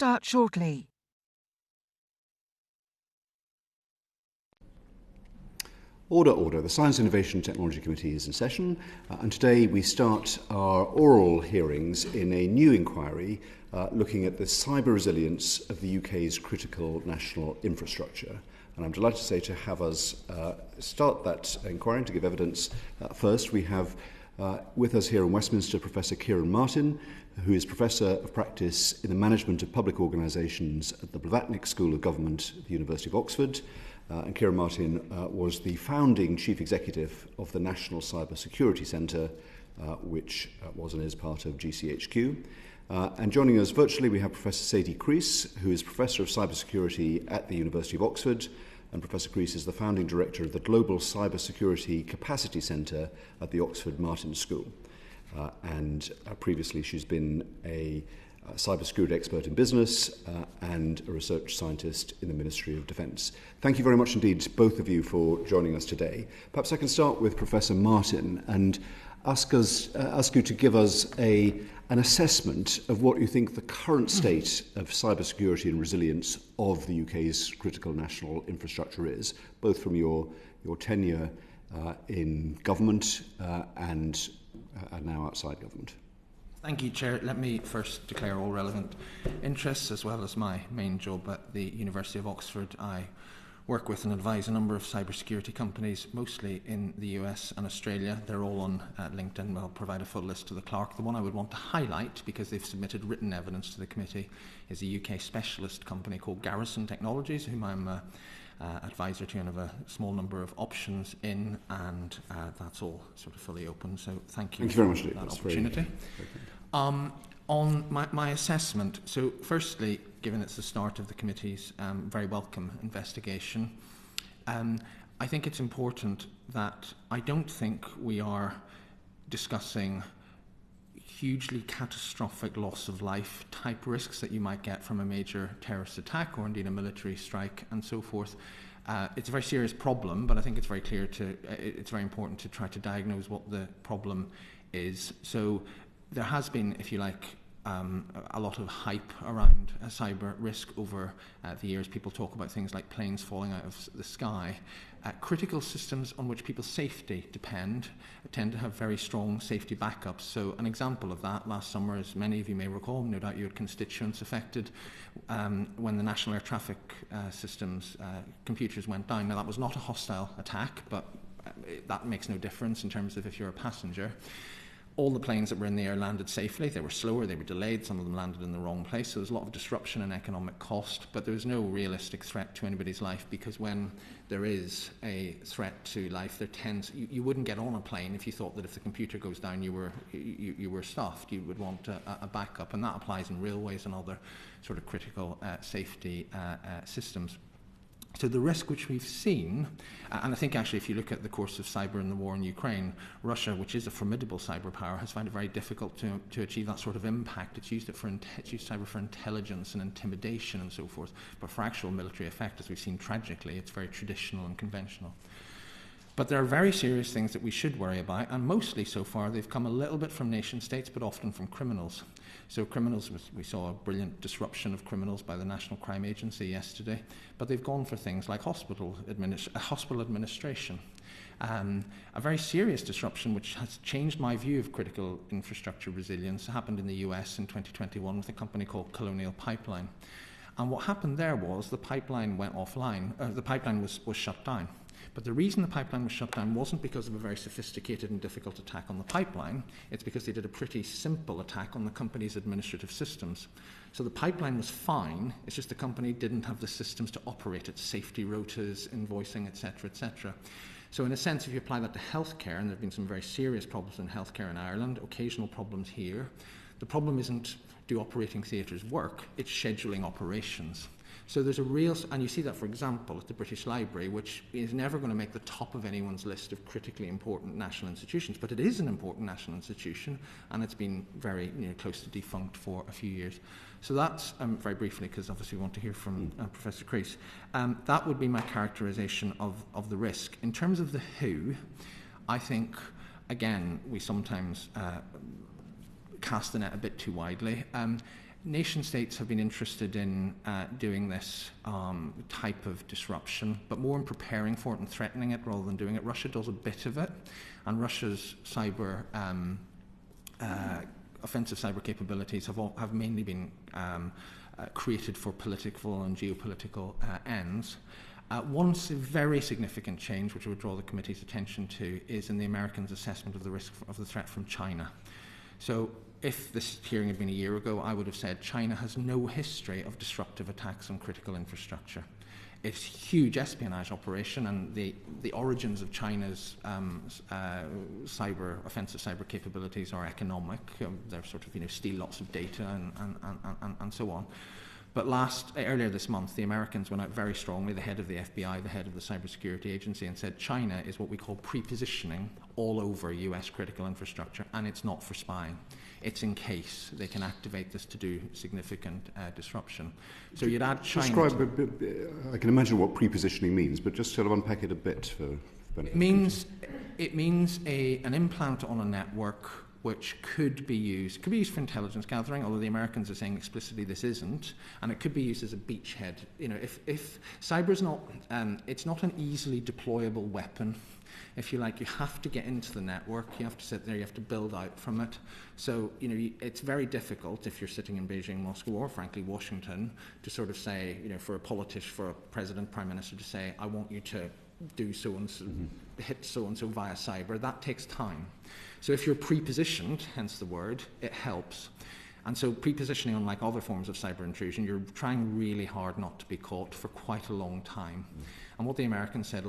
start shortly. Order, order. The Science, Innovation and Technology Committee is in session, and today we start our oral hearings in a new inquiry looking at the cyber resilience of the UK's critical national infrastructure. And I'm delighted to say to have us start that inquiry and to give evidence. First, we have with us here in Westminster Professor Ciaran Martin, who is Professor of Practice in the Management of Public Organisations at the Blavatnik School of Government at the University of Oxford. And Ciaran Martin was the founding Chief Executive of the National Cyber Security Centre, which was and is part of GCHQ. And joining us virtually we have Professor Sadie Creese, who is Professor of Cybersecurity at the University of Oxford. And Professor Creese is the founding director of the Global Cybersecurity Capacity Centre at the Oxford Martin School. And previously she's been a cybersecurity expert in business and a research scientist in the Ministry of Defence. Thank you very much indeed, both of you, for joining us today. Perhaps I can start with Professor Martin and ask you to give us an assessment of what you think the current state of cybersecurity and resilience of the UK's critical national infrastructure is, both from your tenure in government and now outside government. Thank you, Chair. Let me first declare all relevant interests, as well as my main job at the University of Oxford. I work with and advise a number of cybersecurity companies, mostly in the US and Australia. They're all on LinkedIn. I'll provide a full list to the clerk. The one I would want to highlight, because they've submitted written evidence to the committee, is a UK specialist company called Garrison Technologies, whom I'm advisor to and have a small number of options in, and that's all sort of fully open. So thank you very much for that that's opportunity. On my assessment, so firstly, given it's the start of the committee's very welcome investigation, I think it's important that I don't think we are discussing hugely catastrophic loss of life type risks that you might get from a major terrorist attack or indeed a military strike and so forth. It's a very serious problem, but I think it's very clear it's very important to try to diagnose what the problem is. So there has been, if you like, a lot of hype around cyber risk over the years. People talk about things like planes falling out of the sky. Critical systems on which people's safety depend tend to have very strong safety backups. So an example of that last summer, as many of you may recall, no doubt you had constituents affected, when the National Air Traffic Systems computers went down. Now that was not a hostile attack, but that makes no difference in terms of if you're a passenger. All the planes that were in the air landed safely. They were slower, they were delayed, some of them landed in the wrong place. So there's a lot of disruption and economic cost, but there was no realistic threat to anybody's life, because when there is a threat to life, you wouldn't get on a plane if you thought that if the computer goes down you were stuffed. You would want a backup, and that applies in railways and other sort of critical safety systems. So the risk which we've seen, and I think actually if you look at the course of cyber in the war in Ukraine, Russia, which is a formidable cyber power, has found it very difficult to achieve that sort of impact. It's used cyber for intelligence and intimidation and so forth, but for actual military effect, as we've seen tragically, it's very traditional and conventional. But there are very serious things that we should worry about, and mostly so far they've come a little bit from nation states, but often from criminals. So criminals, we saw a brilliant disruption of criminals by the National Crime Agency yesterday, but they've gone for things like hospital administration. A very serious disruption which has changed my view of critical infrastructure resilience happened in the US in 2021 with a company called Colonial Pipeline. And what happened there was the pipeline went offline, the pipeline was shut down. But the reason the pipeline was shut down wasn't because of a very sophisticated and difficult attack on the pipeline. It's because they did a pretty simple attack on the company's administrative systems. So the pipeline was fine, it's just the company didn't have the systems to operate it, safety rotas, invoicing, etc., etc. So in a sense, if you apply that to healthcare, and there have been some very serious problems in healthcare in Ireland, occasional problems here, the problem isn't do operating theatres work, it's scheduling operations. So there's a real, and you see that, for example, at the British Library, which is never going to make the top of anyone's list of critically important national institutions, but it is an important national institution, and it's been very close to defunct for a few years. So that's, very briefly, because obviously we want to hear from Professor Creese, that would be my characterisation of the risk. In terms of the who, I think, again, we sometimes cast the net a bit too widely. nation states have been interested in doing this type of disruption, but more in preparing for it and threatening it rather than doing it. Russia does a bit of it, and Russia's offensive cyber capabilities have mainly been created for political and geopolitical ends. One very significant change, which I would draw the committee's attention to, is in the Americans' assessment of the risk of the threat from China. So if this hearing had been a year ago, I would have said China has no history of disruptive attacks on critical infrastructure. It's a huge espionage operation, and the origins of China's offensive cyber capabilities are economic. They're sort of, steal lots of data and so on. But earlier this month, the Americans went out very strongly, the head of the FBI, the head of the cybersecurity agency, and said China is what we call pre-positioning all over US critical infrastructure, and it's not for spying. It's in case they can activate this to do significant disruption. So you'd add China... I can imagine what pre-positioning means, but just sort of unpack it a bit for benefit. It means an implant on a network which could be used for intelligence gathering, although the Americans are saying explicitly this isn't, and it could be used as a beachhead. If cyber's not, it's not an easily deployable weapon. If you like, you have to get into the network, you have to sit there, you have to build out from it. So, it's very difficult if you're sitting in Beijing, Moscow, or frankly Washington, to sort of say, for a politician, for a president, prime minister to say, I want you to do so-and-so, hit so-and-so via cyber. That takes time. So if you're pre-positioned, hence the word, it helps. And so pre-positioning, unlike other forms of cyber intrusion, you're trying really hard not to be caught for quite a long time. And what the Americans said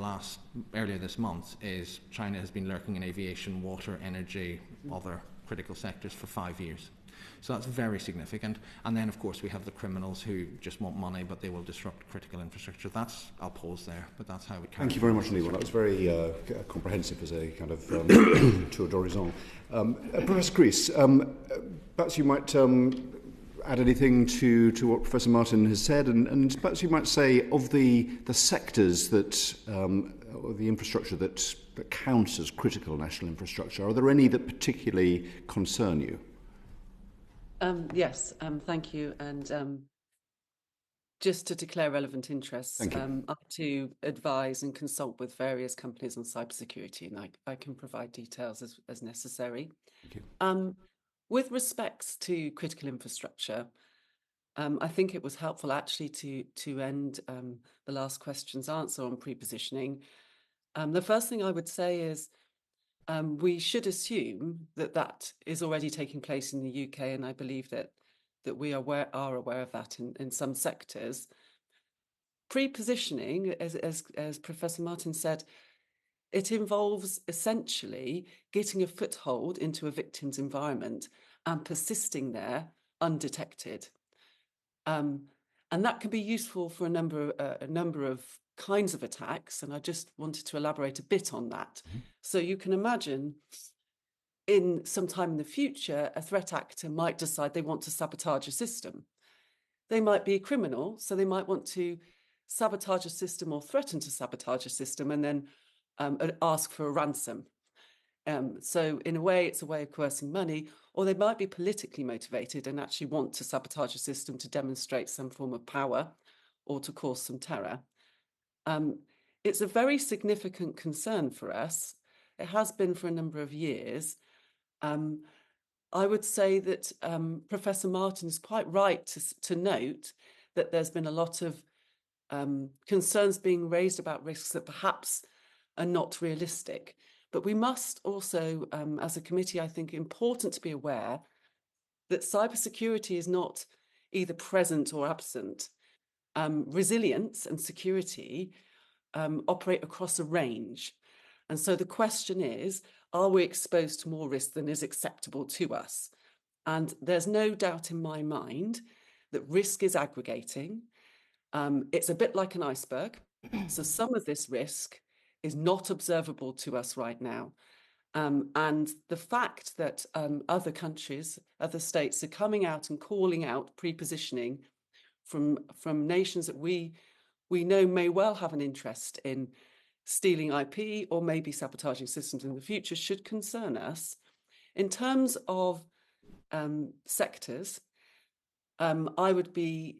earlier this month is China has been lurking in aviation, water, energy, other critical sectors for 5 years. So that's very significant. And then, of course, we have the criminals who just want money, but they will disrupt critical infrastructure. I'll pause there, but that's how we carry it. Thank you very much, indeed. Well, that was very comprehensive as a kind of tour d'horizon. Professor Creese, perhaps you might add anything to what Professor Martin has said, and perhaps you might say of the sectors that, or the infrastructure that counts as critical national infrastructure, are there any that particularly concern you? Yes, thank you. And just to declare relevant interests, up to advise and consult with various companies on cybersecurity, and I can provide details as necessary. Thank you. With respects to critical infrastructure, I think it was helpful actually to end the last question's answer on pre-positioning. The first thing I would say is we should assume that is already taking place in the UK, and I believe that we are aware of that in some sectors. Pre-positioning, as Professor Martin said, it involves essentially getting a foothold into a victim's environment and persisting there undetected. And that can be useful for a number of kinds of attacks, and I just wanted to elaborate a bit on that. So you can imagine in some time in the future, a threat actor might decide they want to sabotage a system. They might be a criminal, so they might want to sabotage a system or threaten to sabotage a system and then ask for a ransom. So in a way, it's a way of coercing money, or they might be politically motivated and actually want to sabotage a system to demonstrate some form of power or to cause some terror. It's a very significant concern for us. It has been for a number of years. I would say that Professor Martin is quite right to note that there's been a lot of concerns being raised about risks that perhaps are not realistic. But we must also, as a committee, I think important to be aware that cybersecurity is not either present or absent. Resilience and security operate across a range. And so the question is, are we exposed to more risk than is acceptable to us? And there's no doubt in my mind that risk is aggregating. It's a bit like an iceberg. So some of this risk is not observable to us right now. And the fact that other countries, other states are coming out and calling out pre-positioning from nations that we know may well have an interest in stealing IP or maybe sabotaging systems in the future should concern us. In terms of sectors, I would be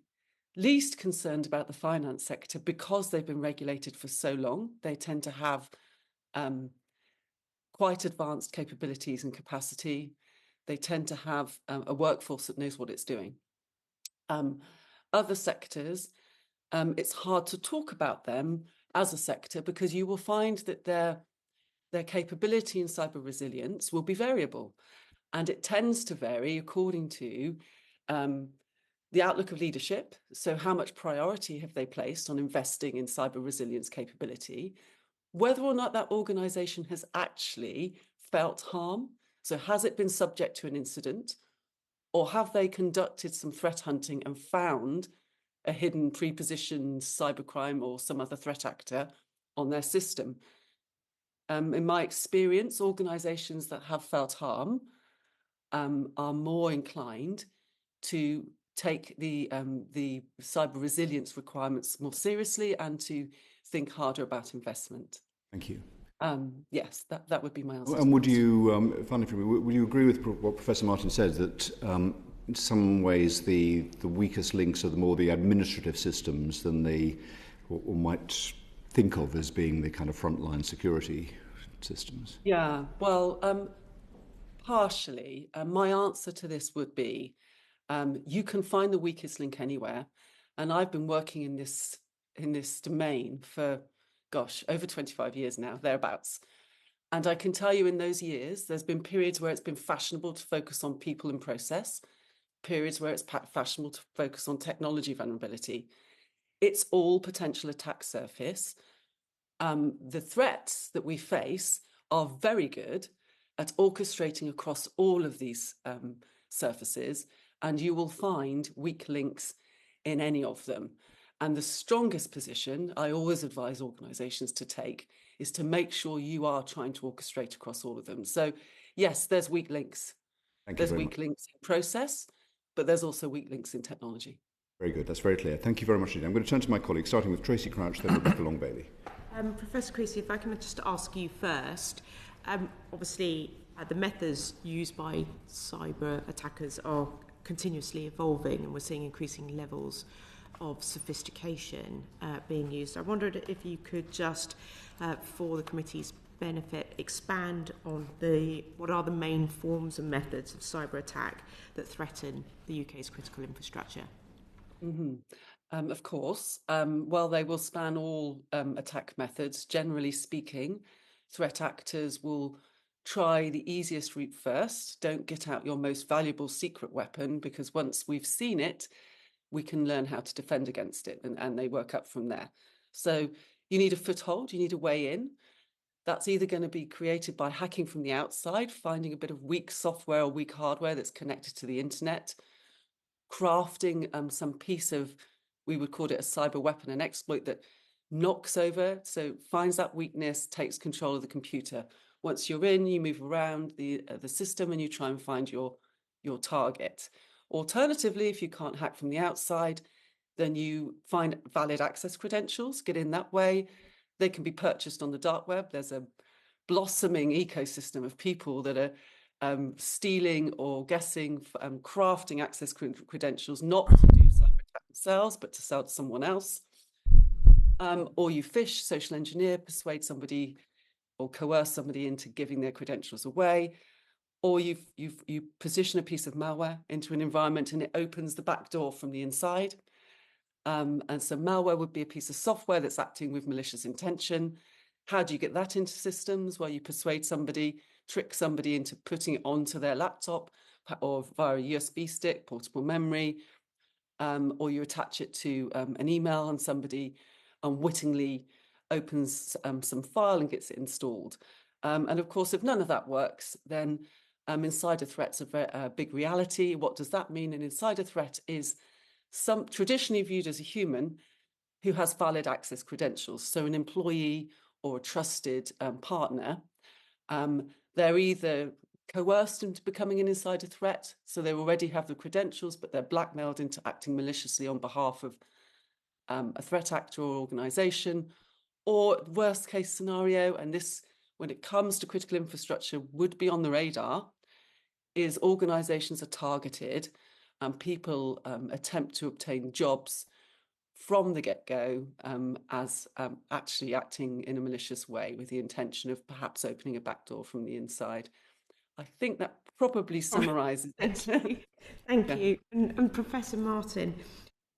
least concerned about the finance sector because they've been regulated for so long. They tend to have quite advanced capabilities and capacity. They tend to have a workforce that knows what it's doing. Other sectors, it's hard to talk about them as a sector because you will find that their capability in cyber resilience will be variable. And it tends to vary according to the outlook of leadership. So how much priority have they placed on investing in cyber resilience capability? Whether or not that organization has actually felt harm. So has it been subject to an incident? Or have they conducted some threat hunting and found a hidden pre-positioned cybercrime or some other threat actor on their system? In my experience, organizations that have felt harm are more inclined to take the cyber resilience requirements more seriously and to think harder about investment. Thank you. Yes, that would be my answer. And would you, finally for me, would you agree with what Professor Martin said, that in some ways the weakest links are the more the administrative systems than what one might think of as being the kind of frontline security systems? Yeah, well, partially. My answer to this would be you can find the weakest link anywhere. And I've been working in this domain for, gosh, over 25 years now, thereabouts. And I can tell you in those years, there's been periods where it's been fashionable to focus on people and process, periods where it's fashionable to focus on technology vulnerability. It's all potential attack surface. The threats that we face are very good at orchestrating across all of these surfaces, and you will find weak links in any of them. And the strongest position I always advise organizations to take is to make sure you are trying to orchestrate across all of them. So yes, there's weak links. There's weak links in process, but there's also weak links in technology. Very good. That's very clear. Thank you very much indeed. I'm going to turn to my colleagues, starting with Tracy Crouch, then Rebecca Long-Bailey. Professor Creese, if I can just ask you first, obviously the methods used by cyber attackers are continuously evolving and we're seeing increasing levels of sophistication being used. I wondered if you could just, for the committee's benefit, expand on what are the main forms and methods of cyber attack that threaten the UK's critical infrastructure? Mm-hmm. Of course. Well, they will span all attack methods. Generally speaking, threat actors will try the easiest route first. Don't get out your most valuable secret weapon, because once we've seen it, we can learn how to defend against it, and they work up from there. So you need a foothold, you need a way in. That's either going to be created by hacking from the outside, finding a bit of weak software or weak hardware that's connected to the internet, crafting some piece of, we would call it a cyber weapon, an exploit that knocks over, so finds that weakness, takes control of the computer. Once you're in, you move around the system and you try and find your target. Alternatively, if you can't hack from the outside, then you find valid access credentials, get in that way. They can be purchased on the dark web. There's a blossoming ecosystem of people that are stealing or guessing, crafting access credentials, not to do cyber attack themselves, but to sell to someone else. Or you phish, social engineer, persuade somebody or coerce somebody into giving their credentials away. Or you position a piece of malware into an environment and it opens the back door from the inside. And so malware would be a piece of software that's acting with malicious intention. How do you get that into systems? Well, you persuade somebody, trick somebody into putting it onto their laptop or via a USB stick, portable memory, or you attach it to an email and somebody unwittingly opens some file and gets it installed. And of course, if none of that works, then insider threats are a big reality. What does that mean? An insider threat is traditionally viewed as a human who has valid access credentials. So an employee or a trusted partner, they're either coerced into becoming an insider threat, so they already have the credentials, but they're blackmailed into acting maliciously on behalf of a threat actor or organization, or worst case scenario, and this, when it comes to critical infrastructure, would be on the radar, is organizations are targeted and people attempt to obtain jobs from the get-go as actually acting in a malicious way with the intention of perhaps opening a backdoor from the inside. I think that probably summarises it. Thank you. And Professor Martin,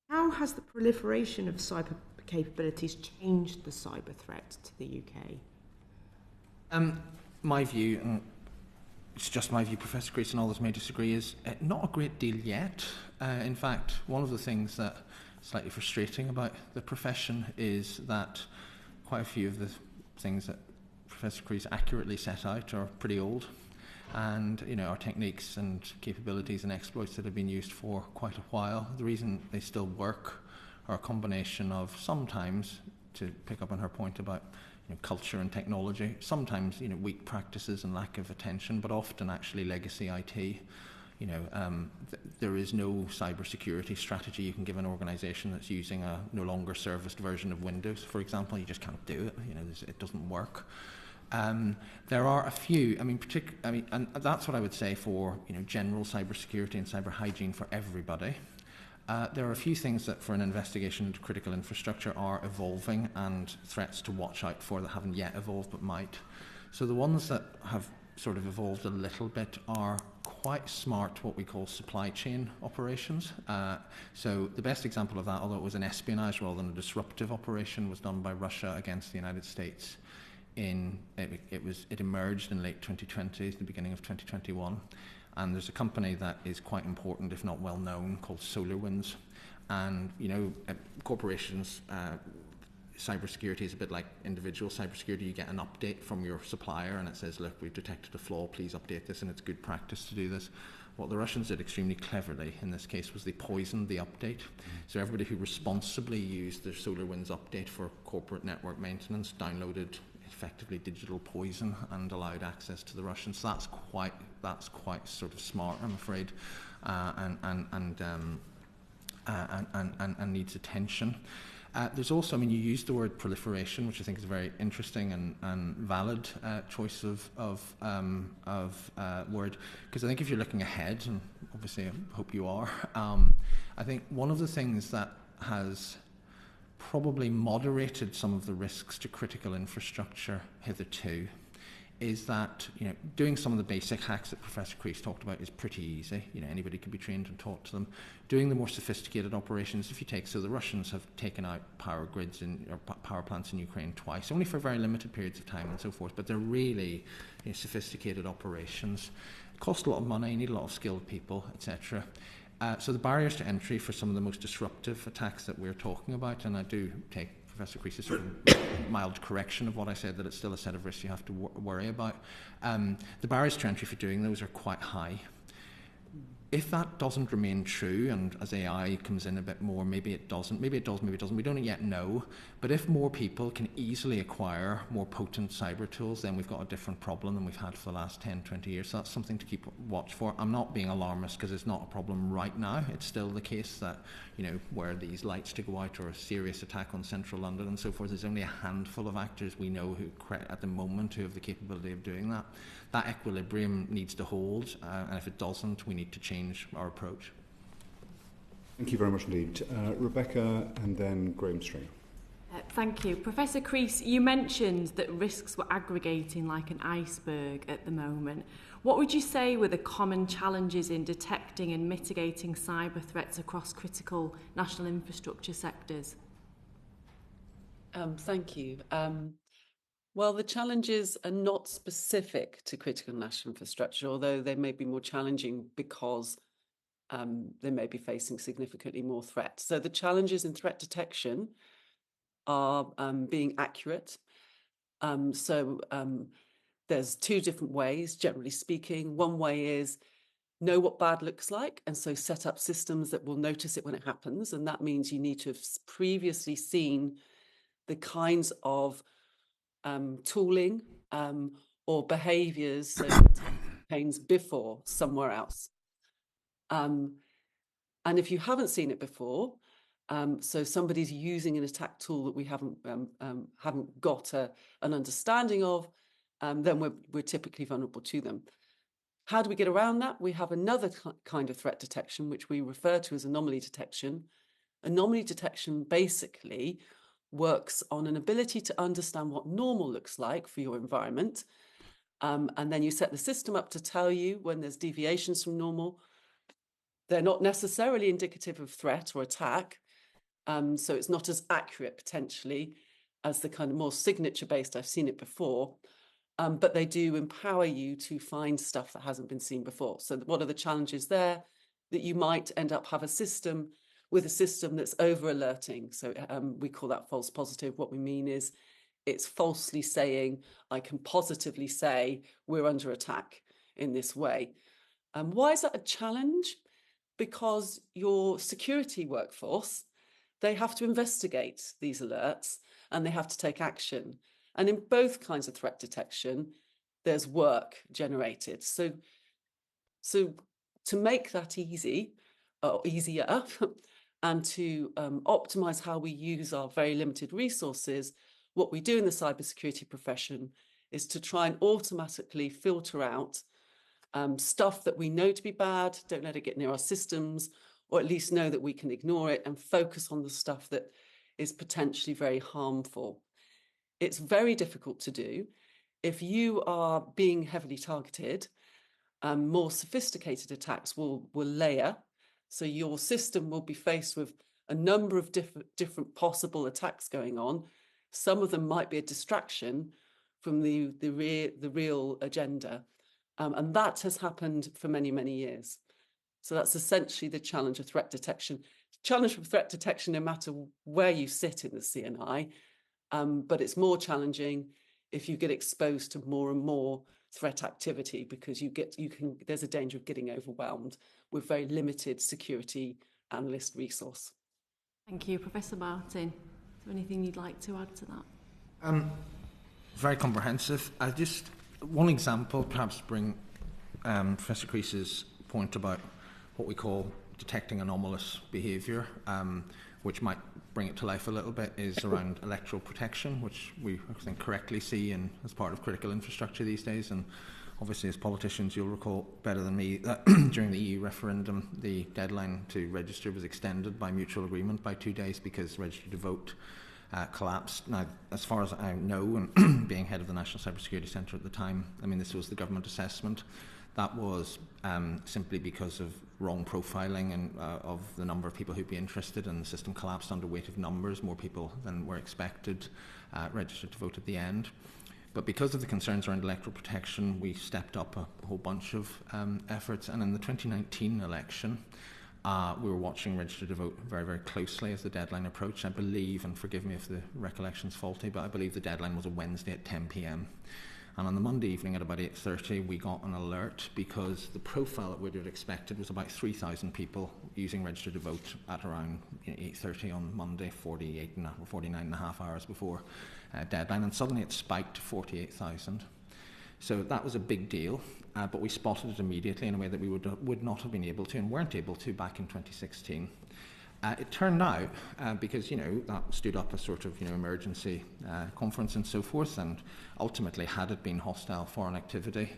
how has the proliferation of cyber capabilities changed the cyber threat to the UK? My view, and it's just my view, Professor Creese and others may disagree, is not a great deal yet. In fact, one of the things that is slightly frustrating about the profession is that quite a few of the things that Professor Creese accurately set out are pretty old. And our techniques and capabilities and exploits that have been used for quite a while, the reason they still work are a combination of sometimes, to pick up on her point about culture and technology, sometimes weak practices and lack of attention, but often actually legacy IT. There is no cybersecurity strategy you can give an organisation that's using a no longer serviced version of Windows, for example. You just can't do it. It doesn't work. There are a few. And that's what I would say for general cybersecurity and cyber hygiene for everybody. There are a few things that, for an investigation into critical infrastructure, are evolving and threats to watch out for that haven't yet evolved but might. So the ones that have sort of evolved a little bit are quite smart, what we call supply chain operations. So the best example of that, although it was an espionage rather than a disruptive operation, was done by Russia against the United States. It emerged in late 2020, the beginning of 2021. And there's a company that is quite important, if not well known, called SolarWinds. And corporations, cybersecurity is a bit like individual cybersecurity. You get an update from your supplier, and it says, "Look, we've detected a flaw. Please update this," and it's good practice to do this. What the Russians did extremely cleverly in this case was they poisoned the update. So everybody who responsibly used their SolarWinds update for corporate network maintenance downloaded effectively digital poison and allowed access to the Russians. So that's quite sort of smart, I'm afraid, and needs attention. There's also, you used the word proliferation, which I think is a very interesting and valid choice of word, because I think if you're looking ahead, and obviously I hope you are, I think one of the things that has probably moderated some of the risks to critical infrastructure hitherto is that doing some of the basic hacks that Professor Creese talked about is pretty easy. Anybody can be trained and taught to them. Doing the more sophisticated operations, if you take, so the Russians have taken out power grids or power plants in Ukraine twice, only for very limited periods of time and so forth, but they're really sophisticated operations. It cost a lot of money, need a lot of skilled people, etc. So the barriers to entry for some of the most disruptive attacks that we're talking about, and I do take Professor Creese's sort of mild correction of what I said, that it's still a set of risks you have to worry about. The barriers to entry for doing those are quite high. If that doesn't remain true, and as AI comes in a bit more, maybe it doesn't, maybe it does, maybe it doesn't, we don't yet know. But if more people can easily acquire more potent cyber tools, then we've got a different problem than we've had for the last 10, 20 years. So that's something to keep watch for. I'm not being alarmist because it's not a problem right now. It's still the case that, were these lights to go out or a serious attack on central London and so forth, there's only a handful of actors we know who, at the moment, who have the capability of doing that. That equilibrium needs to hold, and if it doesn't, we need to change our approach. Thank you very much indeed. Rebecca and then Graham String. Thank you. Professor Creese, you mentioned that risks were aggregating like an iceberg at the moment. What would you say were the common challenges in detecting and mitigating cyber threats across critical national infrastructure sectors? Thank you. Well, the challenges are not specific to critical national infrastructure, although they may be more challenging because they may be facing significantly more threats. So the challenges in threat detection are being accurate. There's two different ways, generally speaking. One way is know what bad looks like, and so set up systems that will notice it when it happens. And that means you need to have previously seen the kinds of tooling or behaviours campaigns before somewhere else. And if you haven't seen it before, so somebody's using an attack tool that we haven't got an understanding of, then we're typically vulnerable to them. How do we get around that? We have another kind of threat detection, which we refer to as anomaly detection. Anomaly detection basically works on an ability to understand what normal looks like for your environment. And then you set the system up to tell you when there's deviations from normal. They're not necessarily indicative of threat or attack. So it's not as accurate potentially as the kind of more signature-based, I've seen it before. But they do empower you to find stuff that hasn't been seen before. So what are the challenges there? That you might end up have a system that's over-alerting. So we call that false positive. What we mean is it's falsely saying, I can positively say we're under attack in this way. Why is that a challenge? Because your security workforce, they have to investigate these alerts and they have to take action. And in both kinds of threat detection, there's work generated. So to make that easy, or easier, and to optimize how we use our very limited resources, what we do in the cybersecurity profession is to try and automatically filter out stuff that we know to be bad, don't let it get near our systems, or at least know that we can ignore it and focus on the stuff that is potentially very harmful. It's very difficult to do. If you are being heavily targeted, more sophisticated attacks will layer. So your system will be faced with a number of different possible attacks going on. Some of them might be a distraction from the real agenda. And that has happened for many, many years. So that's essentially the challenge of threat detection. Challenge of threat detection, no matter where you sit in the CNI, but it's more challenging if you get exposed to more and more threat activity, because there's a danger of getting overwhelmed with very limited security analyst resource. Thank you. Professor Martin, is there anything you'd like to add to that? Very comprehensive. One example, perhaps bring Professor Creese's point about what we call detecting anomalous behaviour, which might bring it to life a little bit, is around electoral protection, which we, I think, correctly see as part of critical infrastructure these days. And obviously, as politicians, you'll recall better than me that during the EU referendum, the deadline to register was extended by mutual agreement by 2 days because register to vote collapsed. Now, as far as I know, and being head of the National Cybersecurity Centre at the time, I mean, this was the government assessment. That was simply because of wrong profiling and of the number of people who'd be interested, and the system collapsed under weight of numbers. More people than were expected registered to vote at the end. But because of the concerns around electoral protection, we stepped up a whole bunch of efforts. And in the 2019 election, we were watching register to vote very, very closely as the deadline approached. I believe, and forgive me if the recollection's faulty, but I believe the deadline was a Wednesday at 10 p.m. And on the Monday evening at about 8:30, we got an alert because the profile that we'd expected was about 3,000 people using register to vote at around 8:30 on Monday, 49 and a half hours before deadline. And suddenly it spiked to 48,000. So that was a big deal, but we spotted it immediately in a way that we would not have been able to and weren't able to back in 2016. It turned out, because, that stood up a sort of, emergency conference and so forth, and ultimately, had it been hostile foreign activity,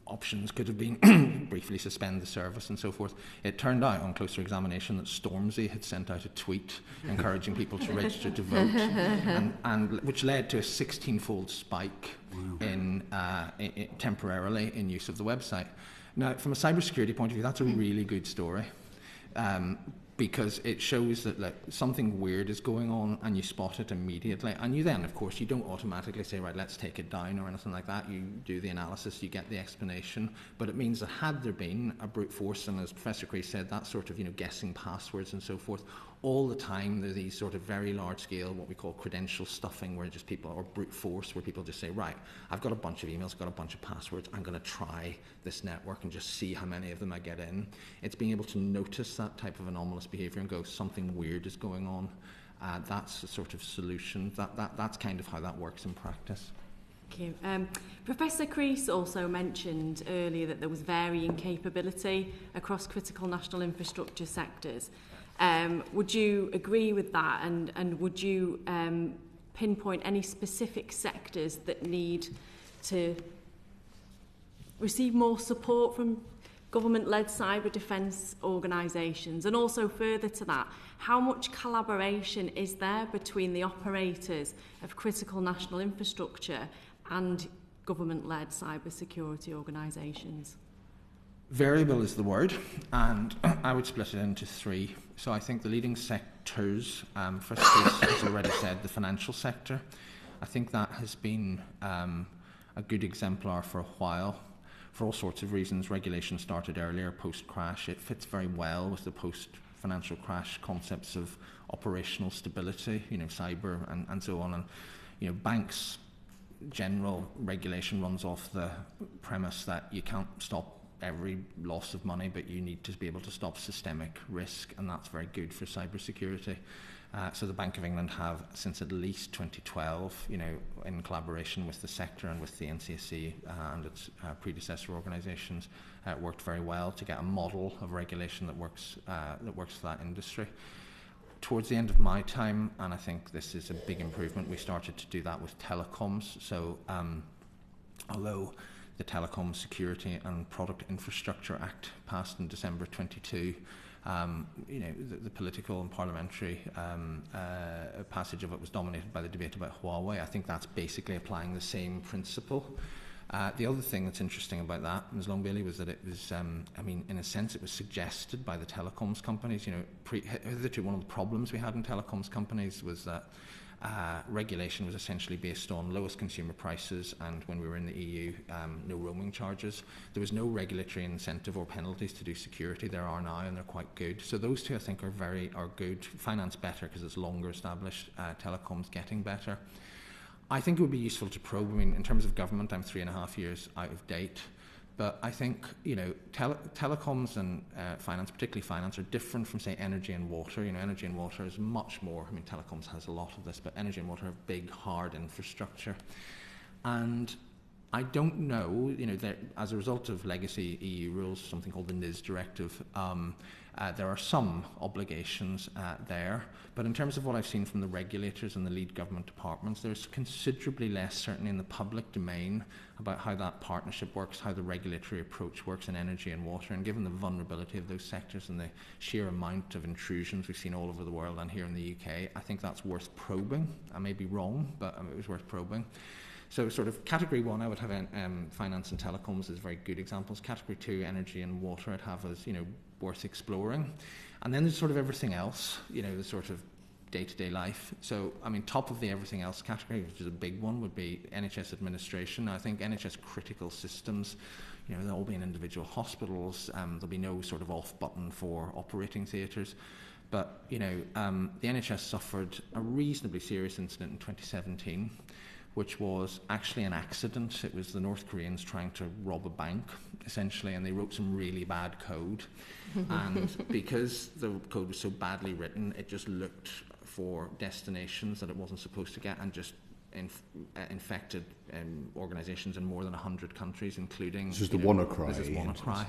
options could have been briefly suspend the service and so forth. It turned out on closer examination that Stormzy had sent out a tweet encouraging people to register to vote, and which led to a 16-fold spike in temporarily in use of the website. Now, from a cybersecurity point of view, that's a really good story, because it shows that something weird is going on and you spot it immediately. And you then, of course, you don't automatically say, right, let's take it down or anything like that. You do the analysis, you get the explanation. But it means that had there been a brute force, and as Professor Creese said, that sort of, guessing passwords and so forth, all the time there are these sort of very large scale, what we call credential stuffing, where just people, or brute force, where people just say, right, I've got a bunch of emails, got a bunch of passwords, I'm going to try this network and just see how many of them I get in. It's being able to notice that type of anomalous behaviour and go, something weird is going on. That's a sort of solution. That's kind of how that works in practice. Thank you. Professor Creese also mentioned earlier that there was varying capability across critical national infrastructure sectors. Would you agree with that, and would you pinpoint any specific sectors that need to receive more support from government-led cyber defence organisations? And also further to that, how much collaboration is there between the operators of critical national infrastructure and government-led cyber security organisations? Variable is the word, and I would split it into three. So I think the leading sectors, first Creese has already said, the financial sector. I think that has been a good exemplar for a while. For all sorts of reasons, regulation started earlier, post-crash. It fits very well with the post-financial crash concepts of operational stability, cyber and so on. And, banks' general regulation runs off the premise that you can't stop every loss of money, but you need to be able to stop systemic risk, and that's very good for cybersecurity. So the Bank of England have, since at least 2012, in collaboration with the sector and with the NCSC and its predecessor organisations, worked very well to get a model of regulation that works for that industry. Towards the end of my time, and I think this is a big improvement, we started to do that with telecoms. So although the Telecom Security and Product Infrastructure Act passed in December 22, the political and parliamentary passage of it was dominated by the debate about Huawei. I think that's basically applying the same principle. The other thing that's interesting about that, Ms. Longbailey, was that it was, in a sense, it was suggested by the telecoms companies. Hitherto one of the problems we had in telecoms companies was that regulation was essentially based on lowest consumer prices, and when we were in the EU, no roaming charges. There was no regulatory incentive or penalties to do security. There are now, and they're quite good. So those two, I think, are good. Finance better because it's longer established. Telecoms getting better. I think it would be useful to probe. In terms of government, I'm 3.5 years out of date. But I think, telecoms and finance, particularly finance, are different from, say, energy and water. Energy and water is much more, telecoms has a lot of this, but energy and water have big, hard infrastructure. And I don't know, as a result of legacy EU rules, something called the NIS directive, there are some obligations there. But in terms of what I've seen from the regulators and the lead government departments, there's considerably less, certainly in the public domain, about how that partnership works, how the regulatory approach works in energy and water. And given the vulnerability of those sectors and the sheer amount of intrusions we've seen all over the world and here in the UK, I think that's worth probing. I may be wrong, but it was worth probing. So sort of category one, I would have finance and telecoms as very good examples. Category two, energy and water, I'd have as, worth exploring. And then there's sort of everything else, the sort of day-to-day life. So, top of the everything else category, which is a big one, would be NHS administration. Now, I think NHS critical systems, they'll all be in individual hospitals. There'll be no sort of off button for operating theatres. But, the NHS suffered a reasonably serious incident in 2017, which was actually an accident. It was the North Koreans trying to rob a bank, essentially, and they wrote some really bad code. And because the code was so badly written, it just looked for destinations that it wasn't supposed to get, and just infected organisations in more than 100 countries, including... This is the WannaCry. This is WannaCry.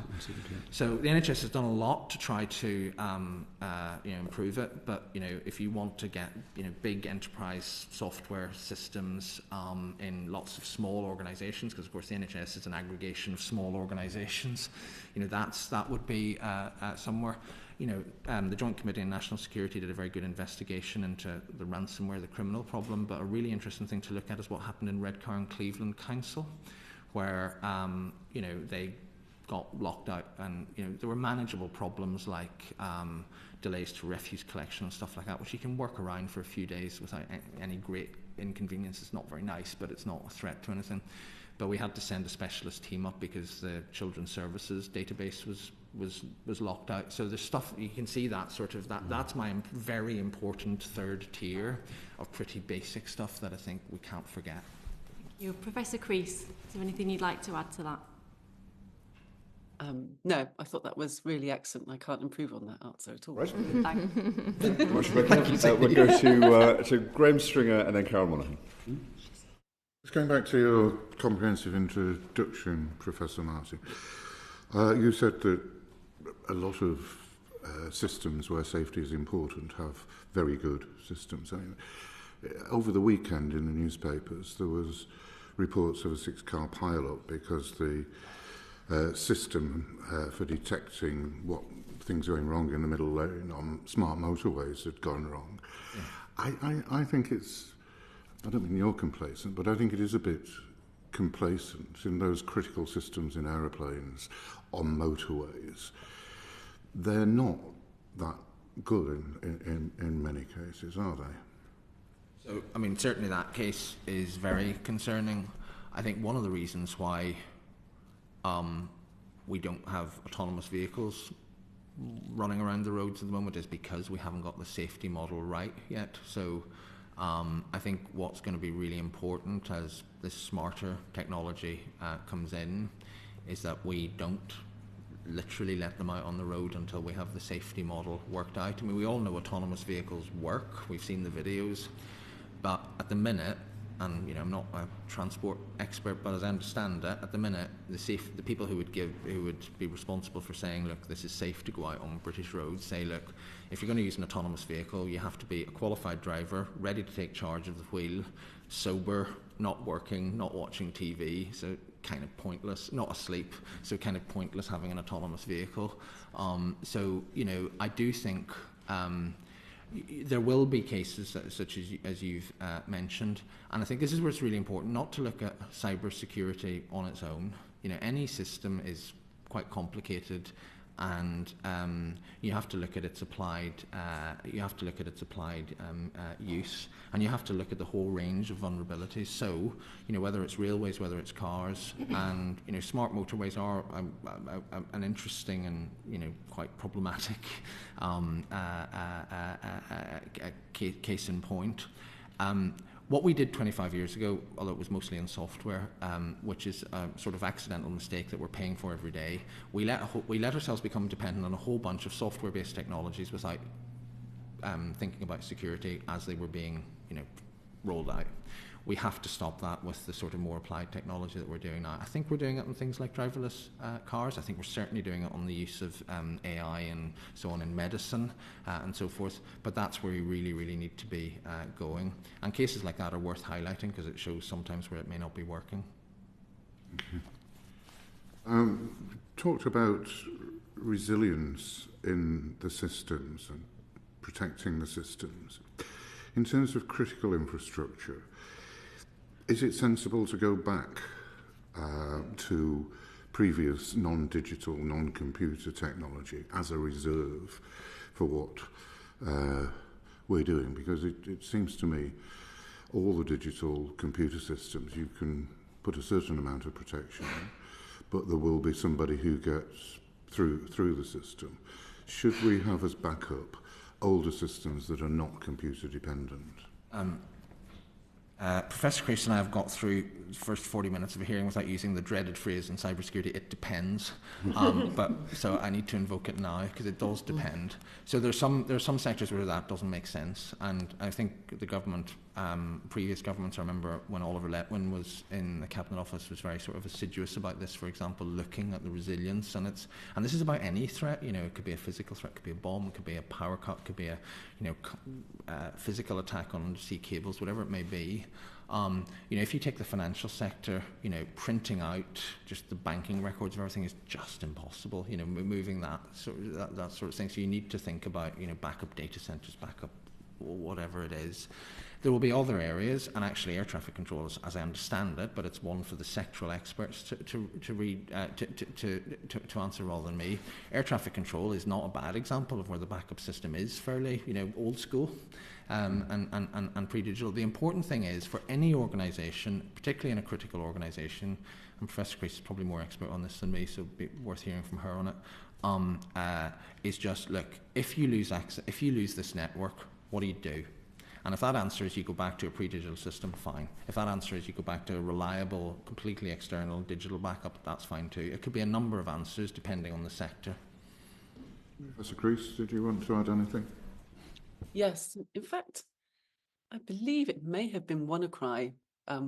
So the NHS has done a lot to try to improve it, but if you want to get big enterprise software systems in lots of small organisations, because of course the NHS is an aggregation of small organisations, that would be somewhere. The Joint Committee on National Security did a very good investigation into the ransomware, the criminal problem, but a really interesting thing to look at is what happened in Redcar and Cleveland Council, where, they got locked out, and, there were manageable problems like delays to refuse collection and stuff like that, which you can work around for a few days without any great inconvenience. It's not very nice, but it's not a threat to anything. But we had to send a specialist team up because the Children's Services database was locked out. So there's stuff, you can see that sort of, that's my very important third tier of pretty basic stuff that I think we can't forget. You, Professor Creese, is there anything you'd like to add to that? No, I thought that was really excellent. I can't improve on that answer at all. Right. Thanks. We'll go to Graham Stringer and then Carol Monaghan. Just going back to your comprehensive introduction, Professor Martin, you said that a lot of systems where safety is important have very good systems. Over the weekend in the newspapers, there was reports of a 6-car pile-up because the system for detecting what things going wrong in the middle lane on smart motorways had gone wrong. Yeah. I think it's, I don't mean you're complacent, but I think it is a bit complacent in those critical systems in aeroplanes on motorways. They're not that good in many cases, are they? So, I mean, certainly that case is very concerning. I think one of the reasons why we don't have autonomous vehicles running around the roads at the moment is because we haven't got the safety model right yet. So I think what's going to be really important as this smarter technology comes in is that we don't literally let them out on the road until we have the safety model worked out. I mean, we all know autonomous vehicles work. We've seen the videos. But at the minute, and I'm not a transport expert, but as I understand it, at the minute, the people who would be responsible for saying, look, this is safe to go out on British roads, say, look, if you're going to use an autonomous vehicle, you have to be a qualified driver, ready to take charge of the wheel, sober, not working, not watching TV, so kind of pointless, not asleep, so kind of pointless having an autonomous vehicle. So I do think there will be cases such as you've mentioned, and I think this is where it's really important not to look at cybersecurity on its own. Any system is quite complicated, and you have to look at its applied use, and you have to look at the whole range of vulnerabilities. So whether it's railways, whether it's cars, and smart motorways are an interesting and quite problematic case in point. What we did 25 years ago, although it was mostly in software, which is a sort of accidental mistake that we're paying for every day, we let ourselves become dependent on a whole bunch of software-based technologies without thinking about security as they were being rolled out. We have to stop that with the sort of more applied technology that we're doing now. I think we're doing it on things like driverless cars. I think we're certainly doing it on the use of AI and so on in medicine and so forth. But that's where we really, really need to be going. And cases like that are worth highlighting because it shows sometimes where it may not be working. Talked about resilience in the systems and protecting the systems. In terms of critical infrastructure, is it sensible to go back to previous non-digital, non-computer technology as a reserve for what we're doing? Because it seems to me all the digital computer systems, you can put a certain amount of protection in, but there will be somebody who gets through the system. Should we have as backup older systems that are not computer dependent? Professor Creese and I have got through the first 40 minutes of a hearing without using the dreaded phrase in cybersecurity, it depends. So I need to invoke it now because it does depend. So there are some sectors where that doesn't make sense, and I think the government, previous governments, I remember when Oliver Letwin was in the Cabinet Office, was very sort of assiduous about this, for example, looking at the resilience, and this is about any threat. It could be a physical threat, it could be a bomb, it could be a power cut, it could be a physical attack on undersea cables, whatever it may be. If you take the financial sector, printing out just the banking records of everything is just impossible. Moving that sort of thing. So you need to think about, backup data centers, backup whatever it is. There will be other areas, and actually air traffic control, as I understand it, but it's one for the sectoral experts to answer rather than me. Air traffic control is not a bad example of where the backup system is fairly, old school and pre-digital. The important thing is for any organisation, particularly in a critical organisation, and Professor Creese is probably more expert on this than me, so it'd be worth hearing from her on it. Is just look, if you lose access, if you lose this network, what do you do? And if that answer is you go back to a pre-digital system, fine. If that answer is you go back to a reliable, completely external digital backup, that's fine too. It could be a number of answers depending on the sector. Professor Creese, did you want to add anything? Yes, in fact, I believe it may have been WannaCry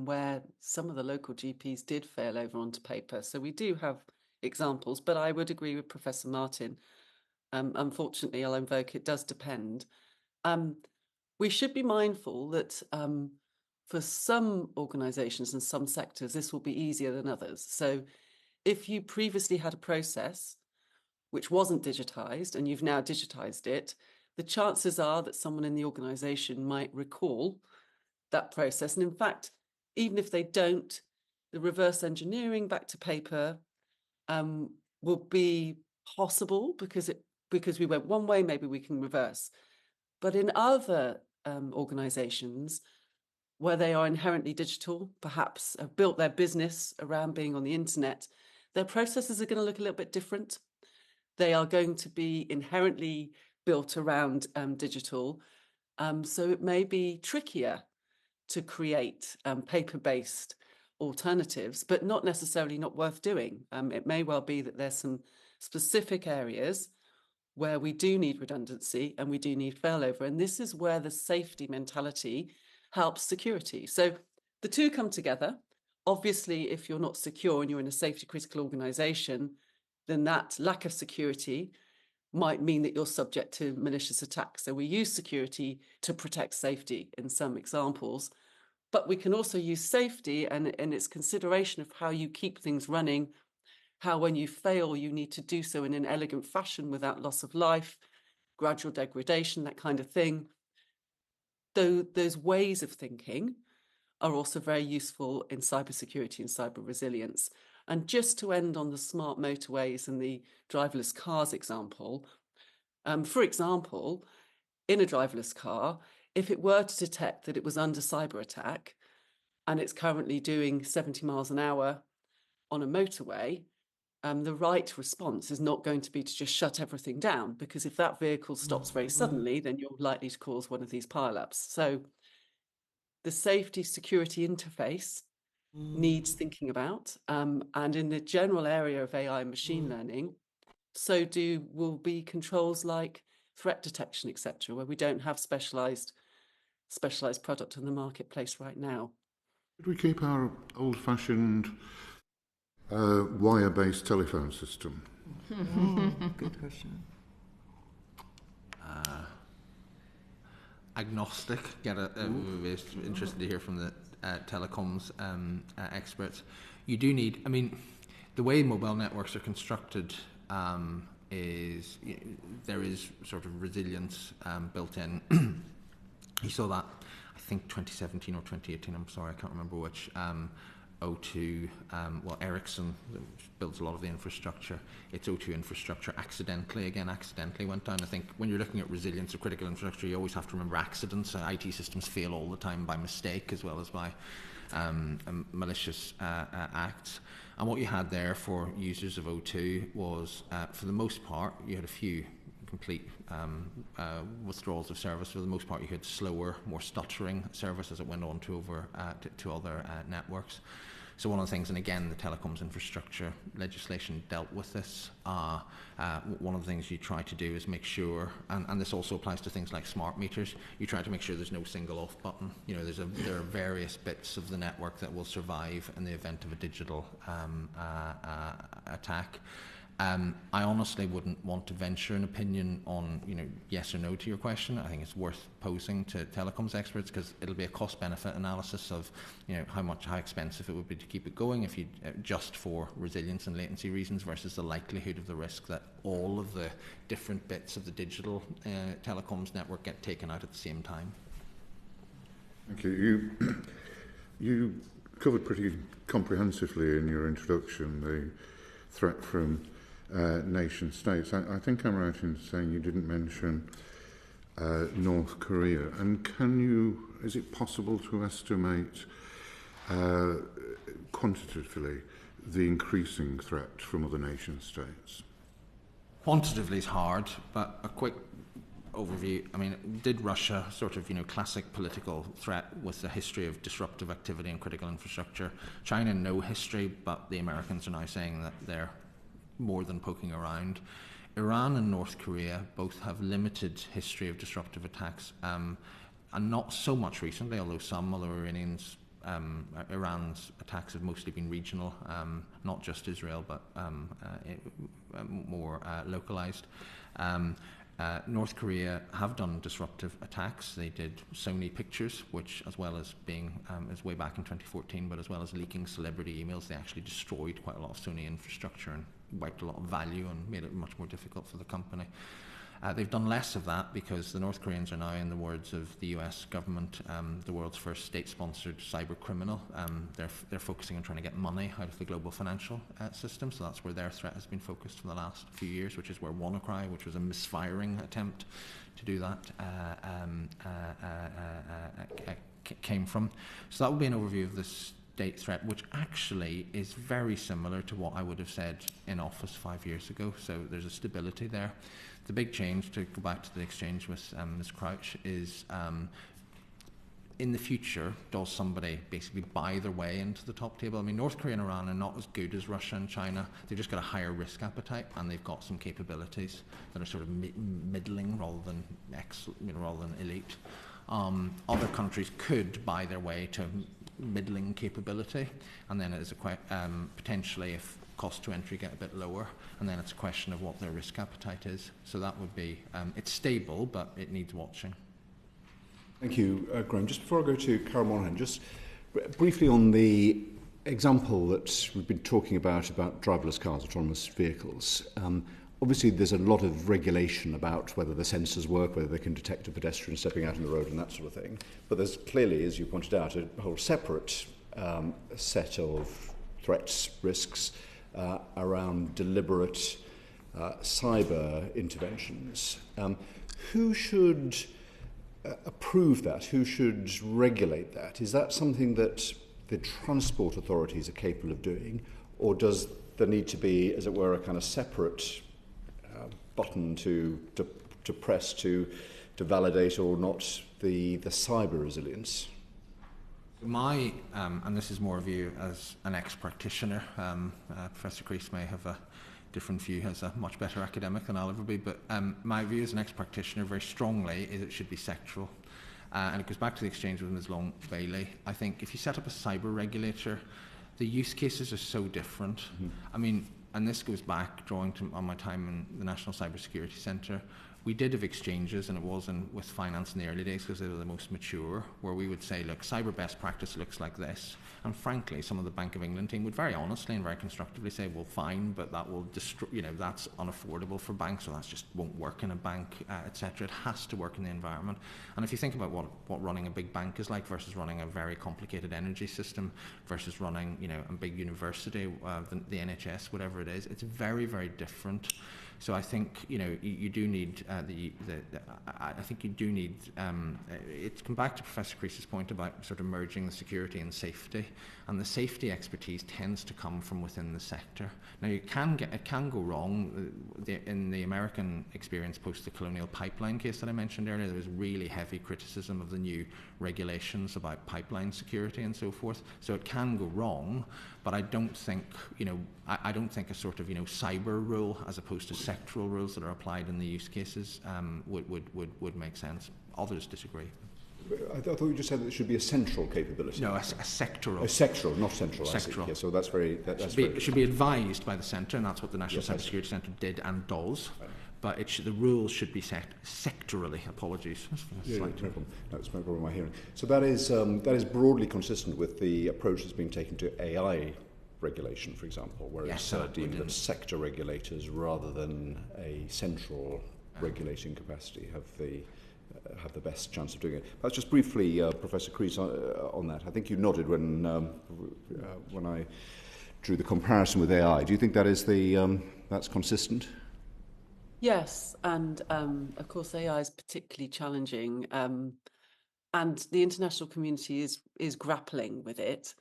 where some of the local GPs did fail over onto paper. So we do have examples, but I would agree with Professor Martin. Unfortunately, I'll invoke it does depend. We should be mindful that for some organisations and some sectors, this will be easier than others. So if you previously had a process which wasn't digitized and you've now digitized it, the chances are that someone in the organization might recall that process. And in fact, even if they don't, the reverse engineering back to paper will be possible because we went one way, maybe we can reverse. But in other organizations where they are inherently digital, perhaps have built their business around being on the internet, their processes are going to look a little bit different. They are going to be inherently built around digital. So it may be trickier to create paper-based alternatives, but not necessarily not worth doing. It may well be that there's some specific areas where we do need redundancy and we do need failover. And this is where the safety mentality helps security. So the two come together. Obviously, if you're not secure and you're in a safety critical organization, then that lack of security might mean that you're subject to malicious attacks. So we use security to protect safety in some examples, but we can also use safety and its consideration of how you keep things running, how when you fail, you need to do so in an elegant fashion without loss of life, gradual degradation, that kind of thing. Though those ways of thinking are also very useful in cybersecurity and cyber resilience. And just to end on the smart motorways and the driverless cars example, for example, in a driverless car, if it were to detect that it was under cyber attack and it's currently doing 70 miles an hour on a motorway, the right response is not going to be to just shut everything down, because if that vehicle stops very suddenly, then you're likely to cause one of these pileups. So the safety security interface needs thinking about, and in the general area of AI and machine learning, so will be controls like threat detection, etc., where we don't have specialized product in the marketplace right now. Should we keep our old-fashioned wire-based telephone system? Good question. Agnostic. Interested to hear from the telecoms experts. You do need, I mean, the way mobile networks are constructed is there is sort of resilience built in. You saw that, I think 2017 or 2018, I'm sorry, I can't remember which, O2, Ericsson builds a lot of the infrastructure. Its O2 infrastructure accidentally went down. I think when you're looking at resilience of critical infrastructure, you always have to remember accidents. IT systems fail all the time by mistake as well as by malicious acts. And what you had there for users of O2 was, for the most part, you had a few complete withdrawals of service. For the most part, you had slower, more stuttering service as it went on to other networks. So one of the things, and again, the telecoms infrastructure legislation dealt with this. One of the things you try to do is make sure, and this also applies to things like smart meters, you try to make sure there's no single off button. You know, there are various bits of the network that will survive in the event of a digital attack. I honestly wouldn't want to venture an opinion on, yes or no to your question. I think it's worth posing to telecoms experts, because it'll be a cost-benefit analysis of, how expensive it would be to keep it going if you just for resilience and latency reasons versus the likelihood of the risk that all of the different bits of the digital telecoms network get taken out at the same time. Thank you. You covered pretty comprehensively in your introduction the threat from nation states. I think I'm right in saying you didn't mention North Korea. And is it possible to estimate quantitatively the increasing threat from other nation states? Quantitatively is hard, but a quick overview. I mean, did Russia sort of, classic political threat with a history of disruptive activity and critical infrastructure? China, no history, but the Americans are now saying that they're more than poking around. Iran and North Korea both have limited history of disruptive attacks, and not so much recently, although Iranians, Iran's attacks have mostly been regional, not just Israel, but more localized. North Korea have done disruptive attacks. They did Sony pictures, which, as well as being, is way back in 2014, but as well as leaking celebrity emails, they actually destroyed quite a lot of Sony infrastructure and wiped a lot of value and made it much more difficult for the company. They've done less of that because the North Koreans are now, in the words of the US government, the world's first state-sponsored cyber criminal. They're focusing on trying to get money out of the global financial system, so that's where their threat has been focused for the last few years, which is where WannaCry, which was a misfiring attempt to do that, came from. So that would be an overview of this state threat, which actually is very similar to what I would have said in office 5 years ago. So there's a stability there. The big change, to go back to the exchange with Ms. Crouch, is in the future, does somebody basically buy their way into the top table? I mean, North Korea and Iran are not as good as Russia and China. They've just got a higher risk appetite, and they've got some capabilities that are sort of middling rather than rather than elite. Other countries could buy their way to middling capability, and then it is potentially, if cost to entry get a bit lower, and then it's a question of what their risk appetite is. So that would be, it's stable, but it needs watching. Thank you, Graham. Just before I go to Ciaran Monahan, just briefly on the example that we've been talking about driverless cars, autonomous vehicles. Obviously, there's a lot of regulation about whether the sensors work, whether they can detect a pedestrian stepping out on the road and that sort of thing. But there's clearly, as you pointed out, a whole separate set of threats, risks around deliberate cyber interventions. Who should approve that? Who should regulate that? Is that something that the transport authorities are capable of doing? Or does there need to be, as it were, a kind of separate button to press to validate or not the cyber resilience? My, and this is more of you as an ex-practitioner, Professor Creese may have a different view, as a much better academic than I'll ever be, but my view as an ex-practitioner very strongly is it should be sectoral. And it goes back to the exchange with Ms. Long Bailey. I think if you set up a cyber regulator, the use cases are so different. Mm-hmm. I mean, and this goes back, drawing on my time in the National Cybersecurity Centre, we did have exchanges, and it wasn't with finance in the early days because they were the most mature, where we would say, look, cyber best practice looks like this. And frankly, some of the Bank of England team would very honestly and very constructively say, well, fine, but that will destroy, that's unaffordable for banks, so that just won't work in a bank, etc. It has to work in the environment. And if you think about what running a big bank is like versus running a very complicated energy system versus running, a big university, the NHS, whatever it is, it's very, very different. So I think you do need I think you do need. It's come back to Professor Creese's point about sort of merging the security and safety, and the safety expertise tends to come from within the sector. Now it can go wrong. In the American experience post the Colonial Pipeline case that I mentioned earlier, there was really heavy criticism of the new regulations about pipeline security and so forth. So it can go wrong, but I don't think I don't think a sort of cyber rule as opposed to sectoral rules that are applied in the use cases would make sense. Others disagree. I thought you just said that it should be a central capability. No, a sectoral. A sectoral, not central. Sectoral. Yeah, so that's very. It should be advised by the centre, and that's what the National Cybersecurity Centre did and does. Right. But the rules should be set sectorally. Apologies. No problem. No, it's no problem. I'm hearing. So that is broadly consistent with the approach that's being taken to AI regulation, for example, where it's deemed that sector regulators rather than a central regulating capacity have the best chance of doing it. Perhaps just briefly, Professor Creese, on that. I think you nodded when I drew the comparison with AI. Do you think that is that's consistent? Yes, and of course AI is particularly challenging, and the international community is grappling with it.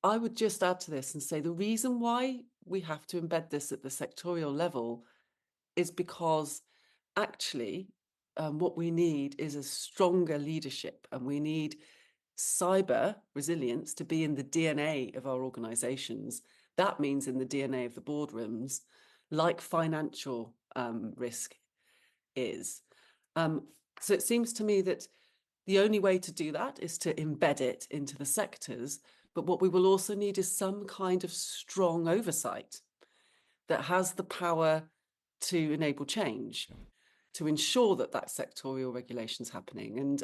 I would just add to this and say the reason why we have to embed this at the sectorial level is because actually what we need is a stronger leadership, and we need cyber resilience to be in the DNA of our organisations. That means in the DNA of the boardrooms, like financial risk is. So it seems to me that the only way to do that is to embed it into the sectors. But what we will also need is some kind of strong oversight that has the power to enable change, to ensure that sectorial regulation is happening. And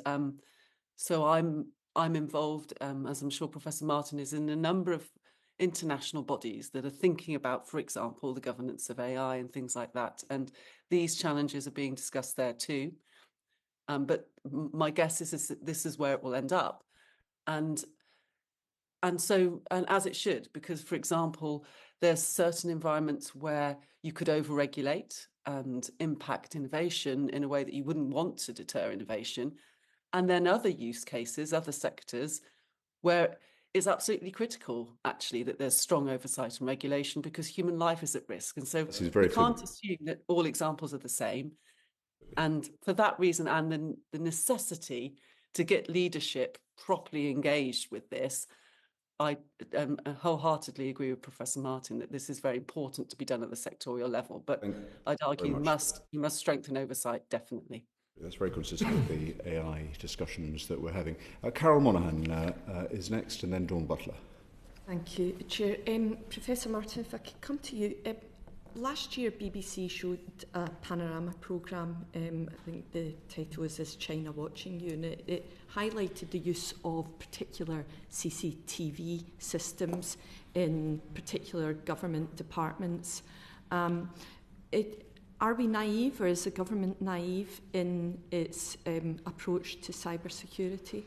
so I'm involved, as I'm sure Professor Martin is, in a number of international bodies that are thinking about, for example, the governance of AI and things like that. And these challenges are being discussed there too. But my guess is this is where it will end up. And as it should, because, for example, there's certain environments where you could overregulate and impact innovation in a way that you wouldn't want to deter innovation. And then other use cases, other sectors, where it's absolutely critical, actually, that there's strong oversight and regulation because human life is at risk. And so we can't assume that all examples are the same. And for that reason, and then the necessity to get leadership properly engaged with this, I wholeheartedly agree with Professor Martin that this is very important to be done at the sectorial level. But I'd argue you must strengthen oversight, definitely. That's very consistent with the AI discussions that we're having. Carol Monaghan is next, and then Dawn Butler. Thank you, Chair. Professor Martin, if I could come to you. Last year, BBC showed a panorama programme. I think the title was Is China Watching You? And it highlighted the use of particular CCTV systems in particular government departments. Are we naive, or is the government naive in its approach to cybersecurity?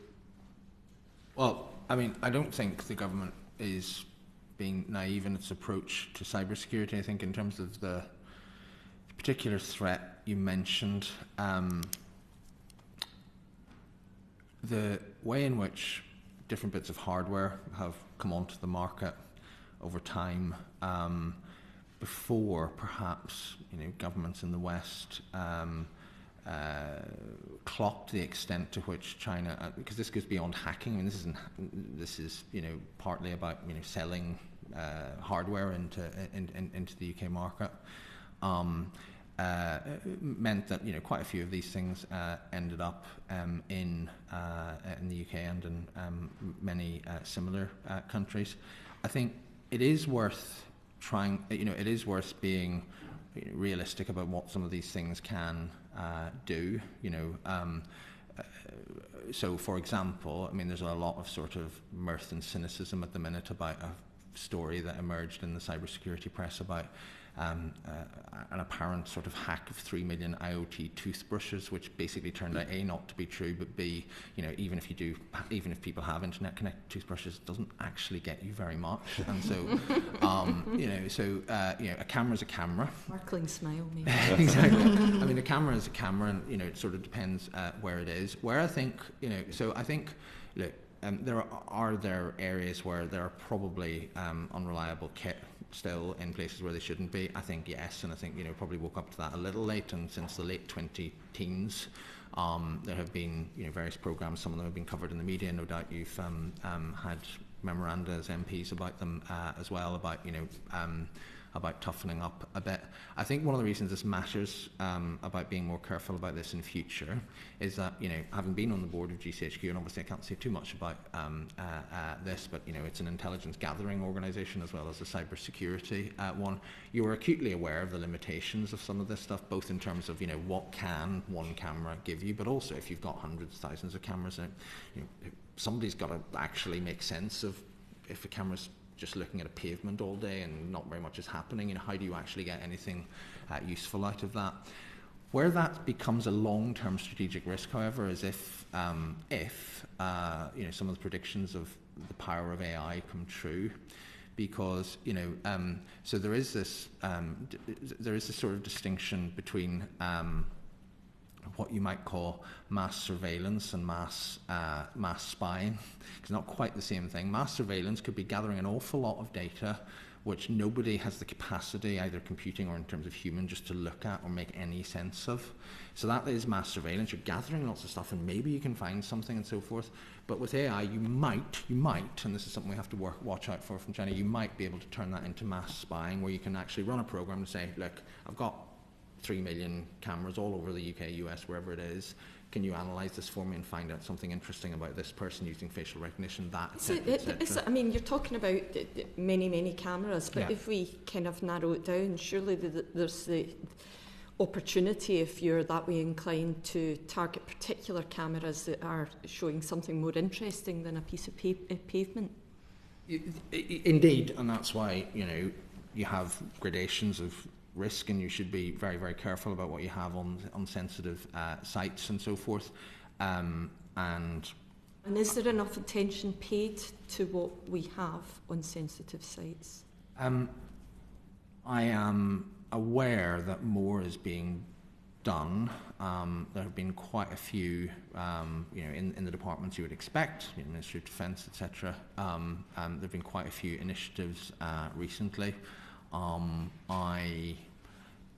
Well, I mean, I don't think the government is being naive in its approach to cybersecurity. I think in terms of the particular threat you mentioned, the way in which different bits of hardware have come onto the market over time, before perhaps governments in the West clocked the extent to which China, because this goes beyond hacking. I mean, this is partly about selling hardware into the UK market. Meant that quite a few of these things ended up in the UK and in many similar countries. I think it is worth trying. It is worth being realistic about what some of these things can do. So, for example, I mean, there's a lot of sort of mirth and cynicism at the minute about a story that emerged in the cybersecurity press about an apparent sort of hack of 3 million IoT toothbrushes, which basically turned out A, not to be true, but B, even if people have internet connected toothbrushes, it doesn't actually get you very much. And so, a camera's a camera. Sparkling smile, maybe. Exactly. I mean, a camera is a camera, and it sort of depends where it is. Where I think, so I think, look. There are areas where there are probably unreliable kit still in places where they shouldn't be? I think yes, and I think probably woke up to that a little late. And since the late 2010s, there have been various programs. Some of them have been covered in the media. No doubt you've had memoranda as MPs about them as well. About toughening up a bit. I think one of the reasons this matters about being more careful about this in future is that, having been on the board of GCHQ, and obviously I can't say too much about this, but, it's an intelligence gathering organisation as well as a cybersecurity one. You are acutely aware of the limitations of some of this stuff, both in terms of, what can one camera give you, but also if you've got hundreds, thousands of cameras, somebody's got to actually make sense of if a camera's just looking at a pavement all day and not very much is happening, how do you actually get anything useful out of that? Where that becomes a long-term strategic risk, however, is if some of the predictions of the power of AI come true, because so there is this sort of distinction between what you might call mass surveillance and mass spying. It's not quite the same thing. Mass surveillance could be gathering an awful lot of data which nobody has the capacity, either computing or in terms of human, just to look at or make any sense of. So that is mass surveillance. You're gathering lots of stuff and maybe you can find something and so forth. But with AI, you might, and this is something we have to watch out for from China, you might be able to turn that into mass spying, where you can actually run a program and say, look, I've got 3 million cameras all over the UK, US, wherever it is. Can you analyse this for me and find out something interesting about this person using facial recognition, that, etc.? I mean, you're talking about many cameras, but if we kind of narrow it down, surely there's opportunity, if you're that way inclined, to target particular cameras that are showing something more interesting than a piece of pavement. Indeed, and that's why, you have gradations of risk, and you should be very, very careful about what you have on sensitive sites and so forth. And is there enough attention paid to what we have on sensitive sites? I am aware that more is being done. There have been quite a few, in the departments you would expect, Ministry of Defence, etc. There have been quite a few initiatives recently. I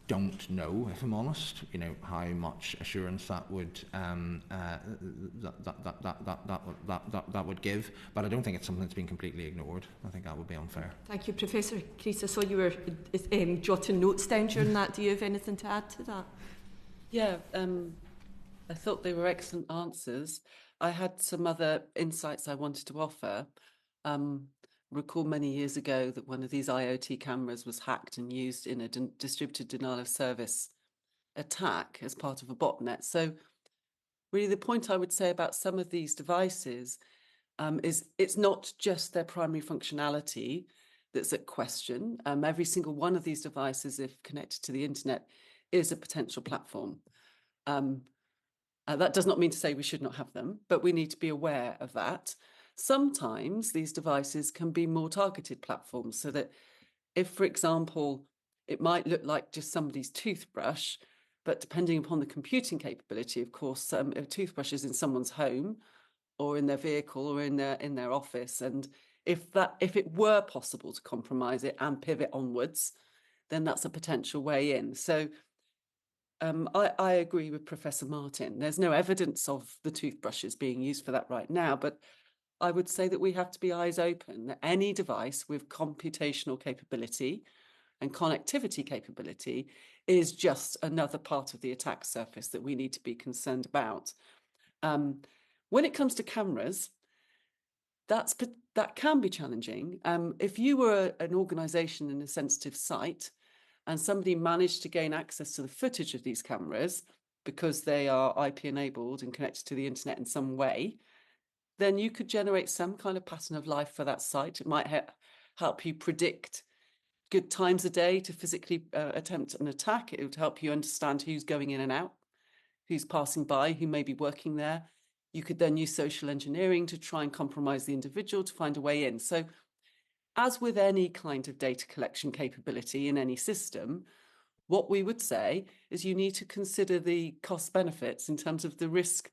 don't know, if I'm honest, how much assurance that would that would give, but I don't think it's something that's been completely ignored. I think that would be unfair. Thank you, Professor Creese. I saw you were jotting notes down during that. Do you have anything to add to that? Yeah, I thought they were excellent answers. I had some other insights I wanted to offer. Recall many years ago that one of these IoT cameras was hacked and used in a distributed denial of service attack as part of a botnet. So really the point I would say about some of these devices is it's not just their primary functionality that's at question. Every single one of these devices, if connected to the internet, is a potential platform. That does not mean to say we should not have them, but we need to be aware of that. Sometimes these devices can be more targeted platforms, so that if, for example, it might look like just somebody's toothbrush, but depending upon the computing capability, of course, a toothbrush is in someone's home or in their vehicle or in their office. And if it were possible to compromise it and pivot onwards, then that's a potential way in. So I agree with Professor Martin. There's no evidence of the toothbrushes being used for that right now, but I would say that we have to be eyes open, that any device with computational capability and connectivity capability is just another part of the attack surface that we need to be concerned about. When it comes to cameras, that can be challenging. If you were an organisation in a sensitive site and somebody managed to gain access to the footage of these cameras because they are IP enabled and connected to the internet in some way, then you could generate some kind of pattern of life for that site. It might help you predict good times of day to physically attempt an attack. It would help you understand who's going in and out, who's passing by, who may be working there. You could then use social engineering to try and compromise the individual to find a way in. So as with any kind of data collection capability in any system, what we would say is you need to consider the cost benefits in terms of the risk,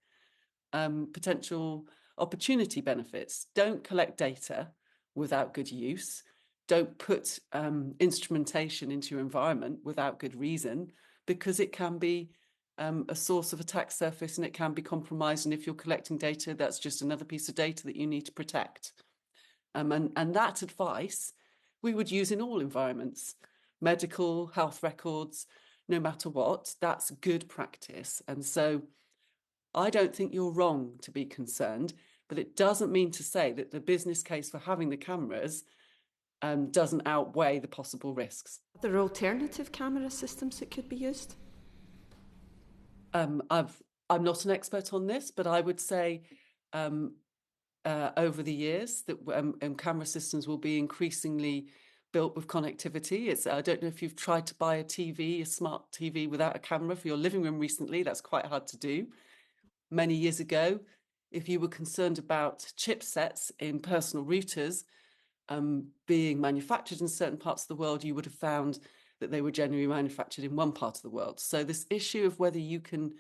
potential opportunity benefits. Don't collect data without good use. Don't put instrumentation into your environment without good reason, because it can be a source of attack surface and it can be compromised. And if you're collecting data, that's just another piece of data that you need to protect. And that advice we would use in all environments, medical, health records, no matter what. That's good practice. And so I don't think you're wrong to be concerned, but it doesn't mean to say that the business case for having the cameras doesn't outweigh the possible risks. Are there alternative camera systems that could be used? I'm not an expert on this, but I would say over the years that camera systems will be increasingly built with connectivity. I don't know if you've tried to buy a smart TV without a camera for your living room recently. That's quite hard to do. Many years ago, if you were concerned about chipsets in personal routers being manufactured in certain parts of the world, you would have found that they were generally manufactured in one part of the world. So this issue of whether you can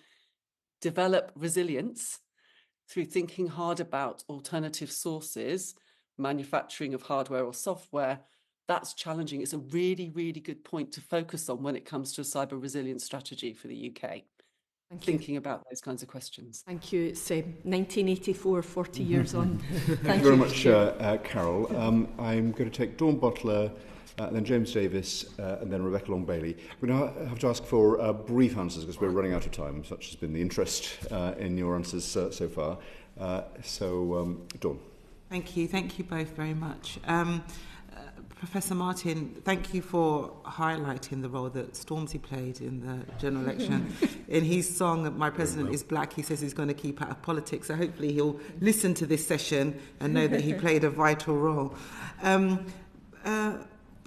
develop resilience through thinking hard about alternative sources, manufacturing of hardware or software, that's challenging. It's a really, really good point to focus on when it comes to a cyber resilience strategy for the UK. Thinking about those kinds of questions. Thank you. It's 1984, 40 years on. Thank you very much, Carol. I'm going to take Dawn Butler, then James Davis, and then Rebecca Long-Bailey. We now have to ask for brief answers because we're running out of time. Such has been the interest in your answers so far. Dawn. Thank you both very much. Professor Martin, thank you for highlighting the role that Stormzy played in the general election. In his song, My President is Black, he says he's going to keep out of politics, so hopefully he'll listen to this session and know that he played a vital role.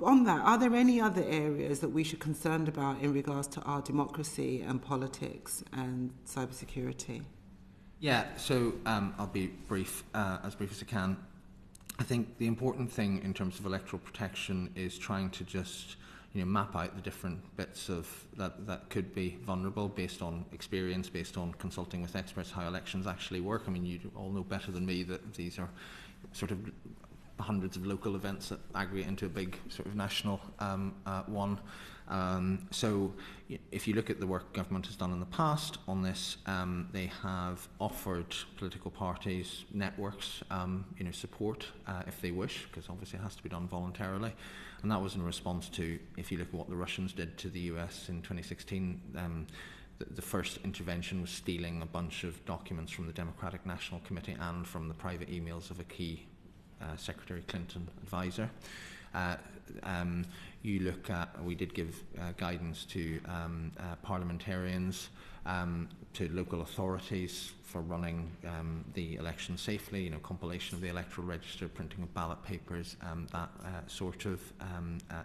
On that, are there any other areas that we should be concerned about in regards to our democracy and politics and cybersecurity? Yeah, so I'll be brief as I can. I think the important thing in terms of electoral protection is trying to just map out the different bits of that could be vulnerable based on experience, based on consulting with experts, how elections actually work. I mean, you all know better than me that these are sort of hundreds of local events that aggregate into a big sort of national one. So if you look at the work government has done in the past on this, they have offered political parties, networks, support if they wish, because obviously it has to be done voluntarily. And that was in response to, if you look at what the Russians did to the US in 2016, the first intervention was stealing a bunch of documents from the Democratic National Committee and from the private emails of a key Secretary Clinton advisor. You look at, we did give guidance to parliamentarians, to local authorities for running the election safely, compilation of the electoral register, printing of ballot papers, that sort of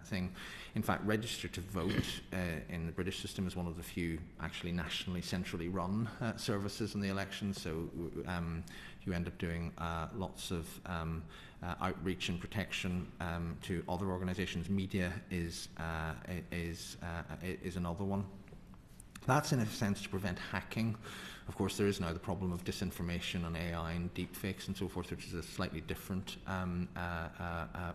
thing. In fact, register to vote in the British system is one of the few actually nationally, centrally run services in the election, so you end up doing lots of outreach and protection to other organisations. Media is another one. That's in a sense to prevent hacking. Of course, there is now the problem of disinformation and AI and deepfakes and so forth, which is a slightly different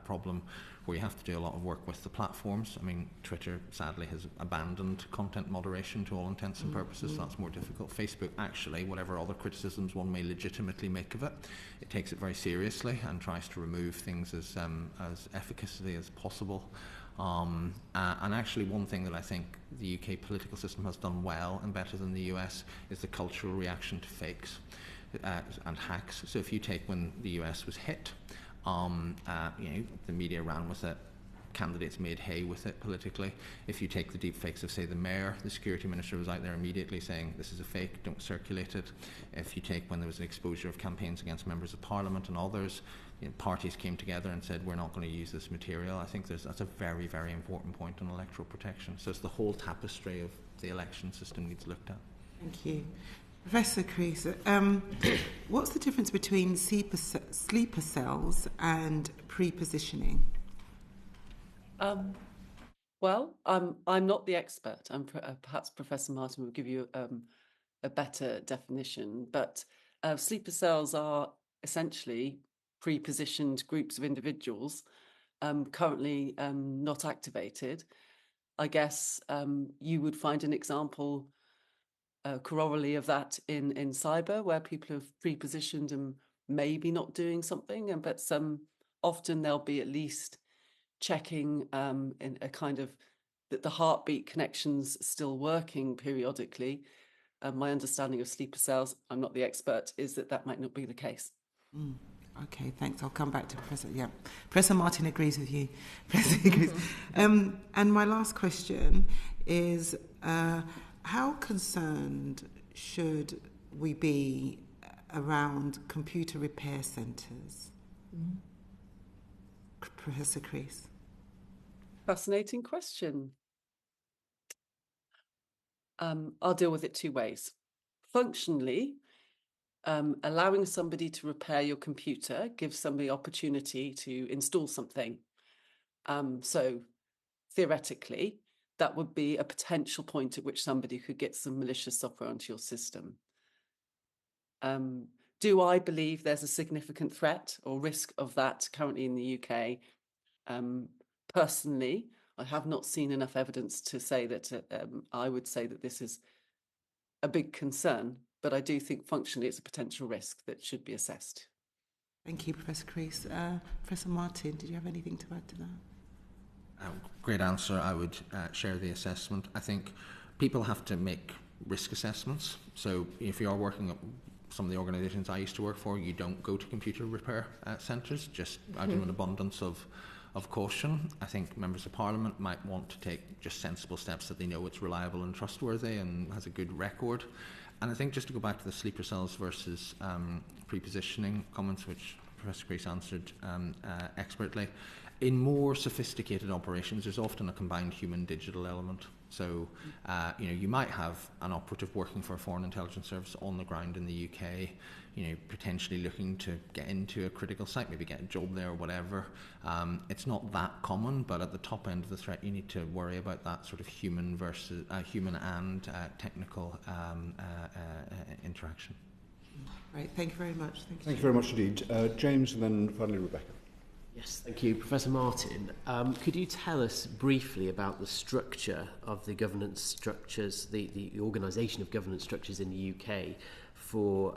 problem, where you have to do a lot of work with the platforms. I mean, Twitter sadly has abandoned content moderation to all intents and purposes, so that's more difficult. Facebook, actually, whatever other criticisms one may legitimately make of it, it takes it very seriously and tries to remove things as efficaciously as possible. And actually one thing that I think the UK political system has done well and better than the US is the cultural reaction to fakes and hacks. So if you take when the US was hit, the media ran with it, candidates made hay with it politically. If you take the deep fakes of, say, the mayor, the security minister was out there immediately saying this is a fake, don't circulate it. If you take when there was an exposure of campaigns against members of parliament and others, parties came together and said we're not going to use this material. I think that's a very, very important point on electoral protection. So it's the whole tapestry of the election system needs looked at. Thank you. Professor Creese, what's the difference between sleeper cells and pre-positioning? Well, I'm not the expert. Perhaps Professor Martin will give you a better definition. But sleeper cells are essentially pre-positioned groups of individuals currently not activated. I guess you would find an example, corollary of that in cyber, where people have pre-positioned and maybe not doing something, but often they'll be at least checking in a kind of that the heartbeat connection's still working periodically. My understanding of sleeper cells, I'm not the expert, is that might not be the case. Okay, thanks. I'll come back to Professor. Yeah, Professor Martin agrees with you. Professor agrees. And my last question is, how concerned should we be around computer repair centres? Professor Creese. Fascinating question. I'll deal with it two ways. Functionally, allowing somebody to repair your computer gives somebody opportunity to install something. So theoretically, that would be a potential point at which somebody could get some malicious software onto your system. Do I believe there's a significant threat or risk of that currently in the UK? Personally, I have not seen enough evidence to say that I would say that this is a big concern, but I do think functionally it's a potential risk that should be assessed. Thank you, Professor Creese. Professor Martin, did you have anything to add to that? Great answer. I would share the assessment. I think people have to make risk assessments. So if you are working at some of the organisations I used to work for, you don't go to computer repair centres, just out of an abundance of of caution. I think members of Parliament might want to take just sensible steps that they know it's reliable and trustworthy and has a good record. And I think just to go back to the sleeper cells versus pre-positioning comments, which Professor Creese answered expertly, in more sophisticated operations, there's often a combined human-digital element. So, you might have an operative working for a foreign intelligence service on the ground in the UK, potentially looking to get into a critical site, maybe get a job there or whatever. It's not that common, but at the top end of the threat, you need to worry about that sort of human versus human and technical interaction. Right, thank you very much. Thank you very much indeed. James, and then finally Rebecca. Yes, thank you. Professor Martin, could you tell us briefly about the structure of the governance structures, the organisation of governance structures in the UK for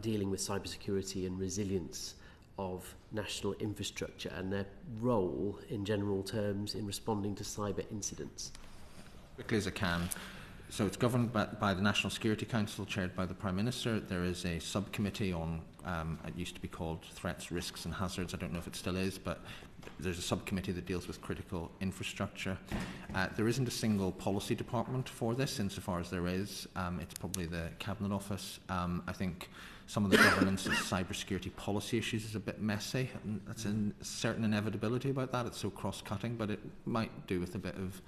dealing with cybersecurity and resilience of national infrastructure and their role in general terms in responding to cyber incidents? Quickly as I can. So it's governed by the National Security Council, chaired by the Prime Minister. There is a subcommittee on, it used to be called Threats, Risks and Hazards. I don't know if it still is, but there's a subcommittee that deals with critical infrastructure. There isn't a single policy department for this, insofar as there is. It's probably the Cabinet Office. I think some of the governance of cybersecurity policy issues is a bit messy. And that's a certain inevitability about that. It's so cross-cutting, but it might do with a bit of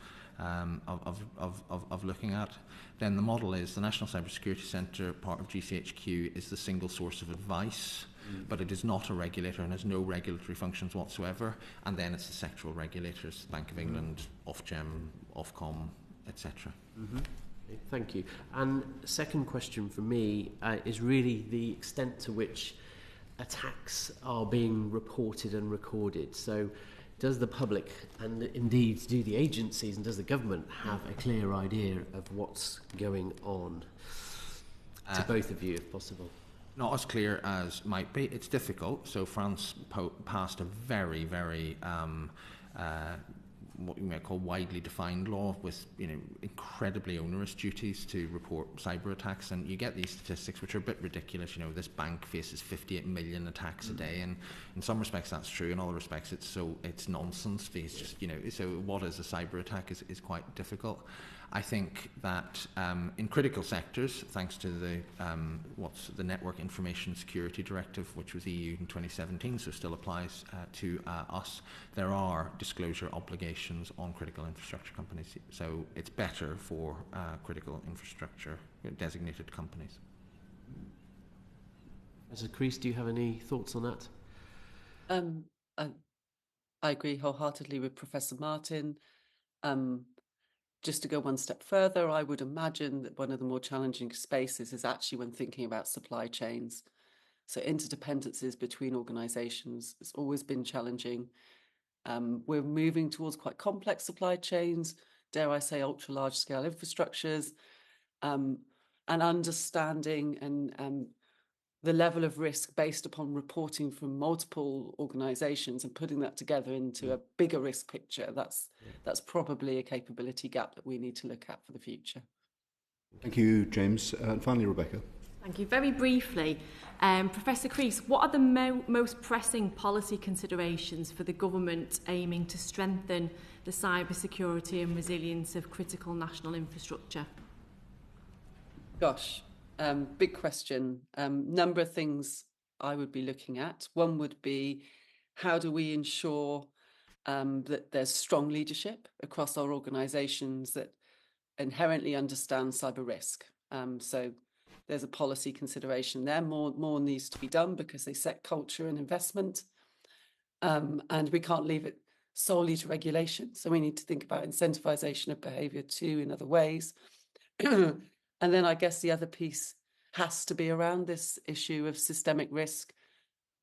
looking at. Then the model is the National Cybersecurity Centre, part of GCHQ, is the single source of advice, but it is not a regulator and has no regulatory functions whatsoever. And then it's the sectoral regulators, Bank of England, Ofgem, Ofcom, etc. Okay, thank you. And second question for me is really the extent to which attacks are being reported and recorded. So does the public, and indeed do the agencies and does the government have a clear idea of what's going on? To both of you, if possible. Not as clear as might be. It's difficult. So France passed a very, very what you might call widely defined law with incredibly onerous duties to report cyber attacks, and you get these statistics which are a bit ridiculous. This bank faces 58 million attacks a day, and in some respects that's true. In other respects it's nonsense. It's just so what is a cyber attack is quite difficult. I think that in critical sectors, thanks to the what's the Network Information Security Directive, which was EU in 2017, so still applies to us, there are disclosure obligations on critical infrastructure companies. So it's better for critical infrastructure designated companies. Professor Creese, do you have any thoughts on that? I agree wholeheartedly with Professor Martin. Just to go one step further, I would imagine that one of the more challenging spaces is actually when thinking about supply chains. So interdependencies between organisations has always been challenging. We're moving towards quite complex supply chains, dare I say ultra large scale infrastructures, and understanding and the level of risk based upon reporting from multiple organisations and putting that together into a bigger risk picture. That's probably a capability gap that we need to look at for the future. Thank you, James. And finally, Rebecca. Thank you. Very briefly, Professor Creese, what are the most pressing policy considerations for the government aiming to strengthen the cybersecurity and resilience of critical national infrastructure? Gosh. Big question. Number of things I would be looking at. One would be, how do we ensure that there's strong leadership across our organisations that inherently understand cyber risk? So there's a policy consideration there. More needs to be done because they set culture and investment, and we can't leave it solely to regulation. So we need to think about incentivisation of behaviour too in other ways. And then I guess the other piece has to be around this issue of systemic risk,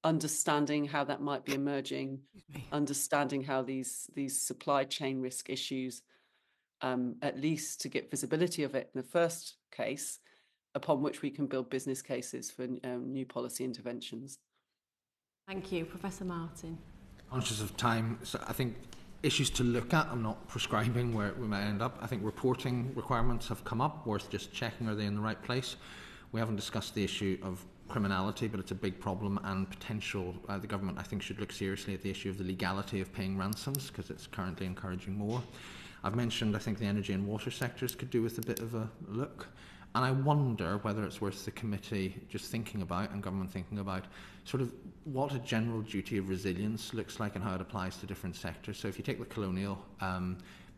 understanding how that might be emerging, understanding how these supply chain risk issues, at least to get visibility of it in the first case, upon which we can build business cases for new policy interventions. Thank you. Professor Martin. Conscious of time, so I think issues to look at, I'm not prescribing where we might end up. I think reporting requirements have come up, worth just checking are they in the right place. We haven't discussed the issue of criminality, but it's a big problem and potential. The government, I think, should look seriously at the issue of the legality of paying ransoms, because it's currently encouraging more. I've mentioned, I think, the energy and water sectors could do with a bit of a look. And I wonder whether it's worth the committee just thinking about, and government thinking about, sort of what a general duty of resilience looks like and how it applies to different sectors. So if you take the Colonial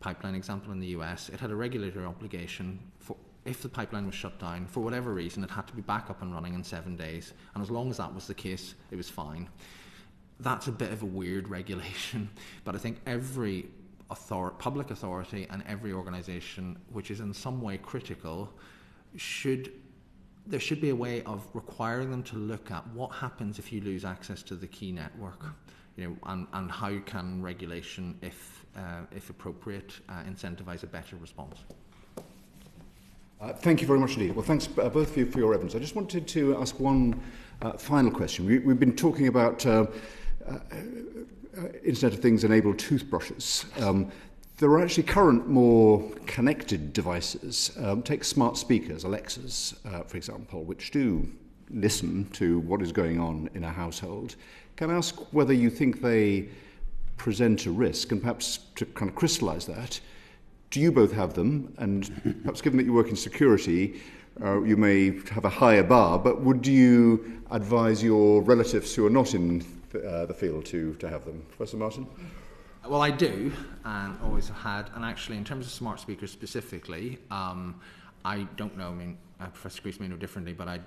pipeline example in the US, it had a regulatory obligation for, if the pipeline was shut down, for whatever reason, it had to be back up and running in 7 days. And as long as that was the case, it was fine. That's a bit of a weird regulation, but I think every public authority and every organisation which is in some way critical there should be a way of requiring them to look at what happens if you lose access to the key network, and how can regulation, if appropriate, incentivise a better response. Thank you very much indeed. Well, thanks both of you for your evidence. I just wanted to ask one final question. We've been talking about Internet of Things enabled toothbrushes. There are actually current more connected devices. Take smart speakers, Alexas, for example, which do listen to what is going on in a household. Can I ask whether you think they present a risk, and perhaps to kind of crystallise that, do you both have them? And perhaps given that you work in security, you may have a higher bar, but would you advise your relatives who are not in the field to have them? Professor Martin? Well, I do, and always have had. And actually, in terms of smart speakers specifically, I don't know. I mean, Professor Creese may know differently, but I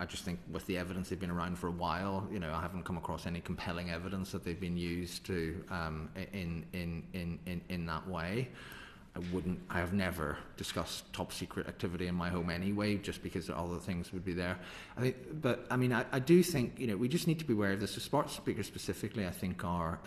just think with the evidence they've been around for a while, I haven't come across any compelling evidence that they've been used to in that way. I have never discussed top secret activity in my home anyway, just because all the things would be there. I do think, we just need to be aware of this. So smart speakers specifically, I think are,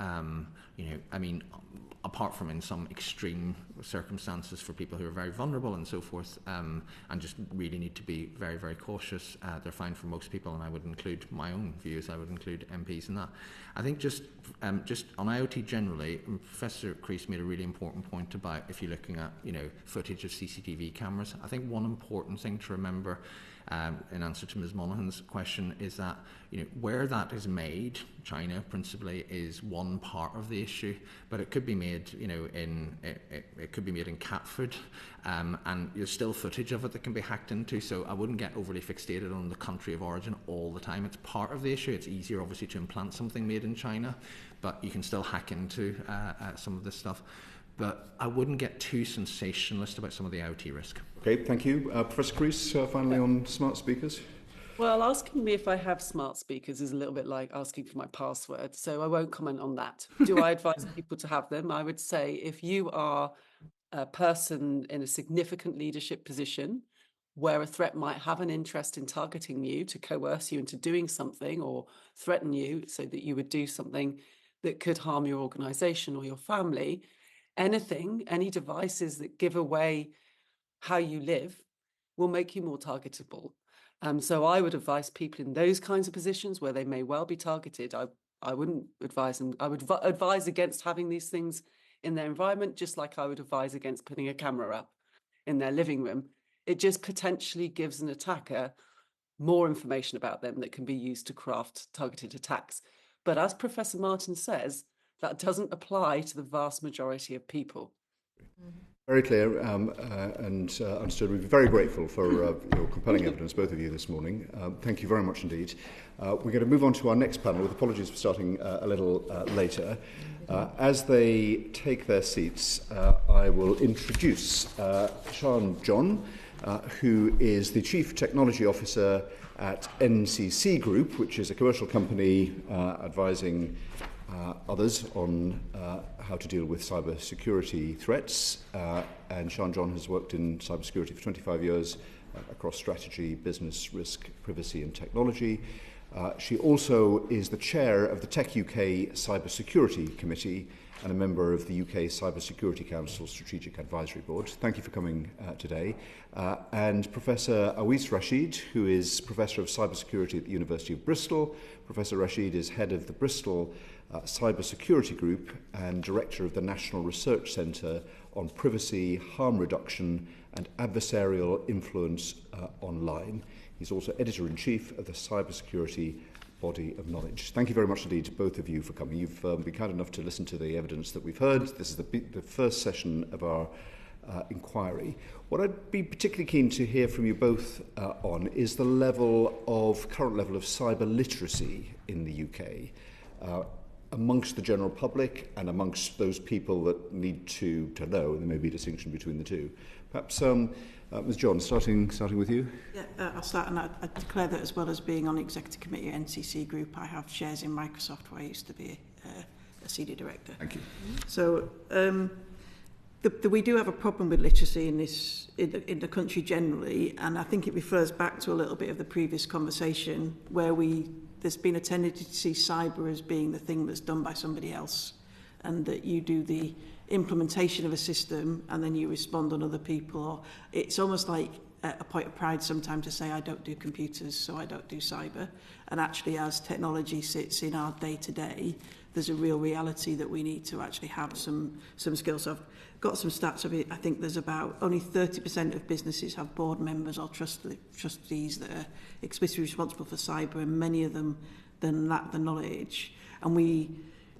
apart from in some extreme circumstances for people who are very vulnerable and so forth, and just really need to be very, very cautious. They're fine for most people, and I would include my own views. I would include MPs in that. I think just on IoT generally, Professor Creese made a really important point about if you're looking at footage of CCTV cameras. I think one important thing to remember, in answer to Ms. Monaghan's question, is that where that is made, China principally, is one part of the issue, but it could be made it could be made in Catford, and there's still footage of it that can be hacked into. So I wouldn't get overly fixated on the country of origin all the time. It's part of the issue. It's easier obviously to implant something made in China, but you can still hack into some of this stuff. But I wouldn't get too sensationalist about some of the IoT risk. Okay, thank you. Professor Creese, finally on smart speakers. Well, asking me if I have smart speakers is a little bit like asking for my password, so I won't comment on that. Do I advise people to have them? I would say if you are a person in a significant leadership position where a threat might have an interest in targeting you to coerce you into doing something or threaten you so that you would do something that could harm your organisation or your family, any devices that give away how you live will make you more targetable. So I would advise people in those kinds of positions where they may well be targeted. I wouldn't advise them. I would advise against having these things in their environment, just like I would advise against putting a camera up in their living room. It just potentially gives an attacker more information about them that can be used to craft targeted attacks. But as Professor Martin says, that doesn't apply to the vast majority of people. Very clear and understood. We're very grateful for your compelling evidence, both of you, this morning. Thank you very much indeed. We're going to move on to our next panel, with apologies for starting a little later. As they take their seats, I will introduce Ciaran John, who is the Chief Technology Officer at NCC Group, which is a commercial company advising others on how to deal with cyber security threats. And Ciaran John has worked in cybersecurity for 25 years across strategy, business, risk, privacy and technology. She also is the chair of the Tech UK Cybersecurity Committee and a member of the UK Cybersecurity Council Strategic Advisory Board. Thank you for coming today. And Professor Awais Rashid, who is Professor of Cybersecurity at the University of Bristol. Professor Rashid is head of the Bristol Cybersecurity Group and Director of the National Research Centre on Privacy, Harm Reduction and Adversarial Influence Online. He's also Editor-in-Chief of the Cybersecurity Body of Knowledge. Thank you very much indeed to both of you for coming. You've been kind enough to listen to the evidence that we've heard. This is the first session of our inquiry. What I'd be particularly keen to hear from you both on is the current level of cyber literacy in the UK amongst the general public and amongst those people that need to know, and there may be a distinction between the two. Perhaps, Ms. John, starting with you. Yeah, I'll start, and I declare that as well as being on the Executive Committee at NCC Group, I have shares in Microsoft, where I used to be a senior director. Thank you. So we do have a problem with literacy in the country generally, and I think it refers back to a little bit of the previous conversation where there's been a tendency to see cyber as being the thing that's done by somebody else, and that you do the implementation of a system and then you respond on other people. Or it's almost like a point of pride sometimes to say, I don't do computers, so I don't do cyber. And actually, as technology sits in our day-to-day, there's a real reality that we need to actually have some skills. So I've got some stats of it. I think there's about only 30% of businesses have board members or trustees that are explicitly responsible for cyber, and many of them then lack the knowledge. And we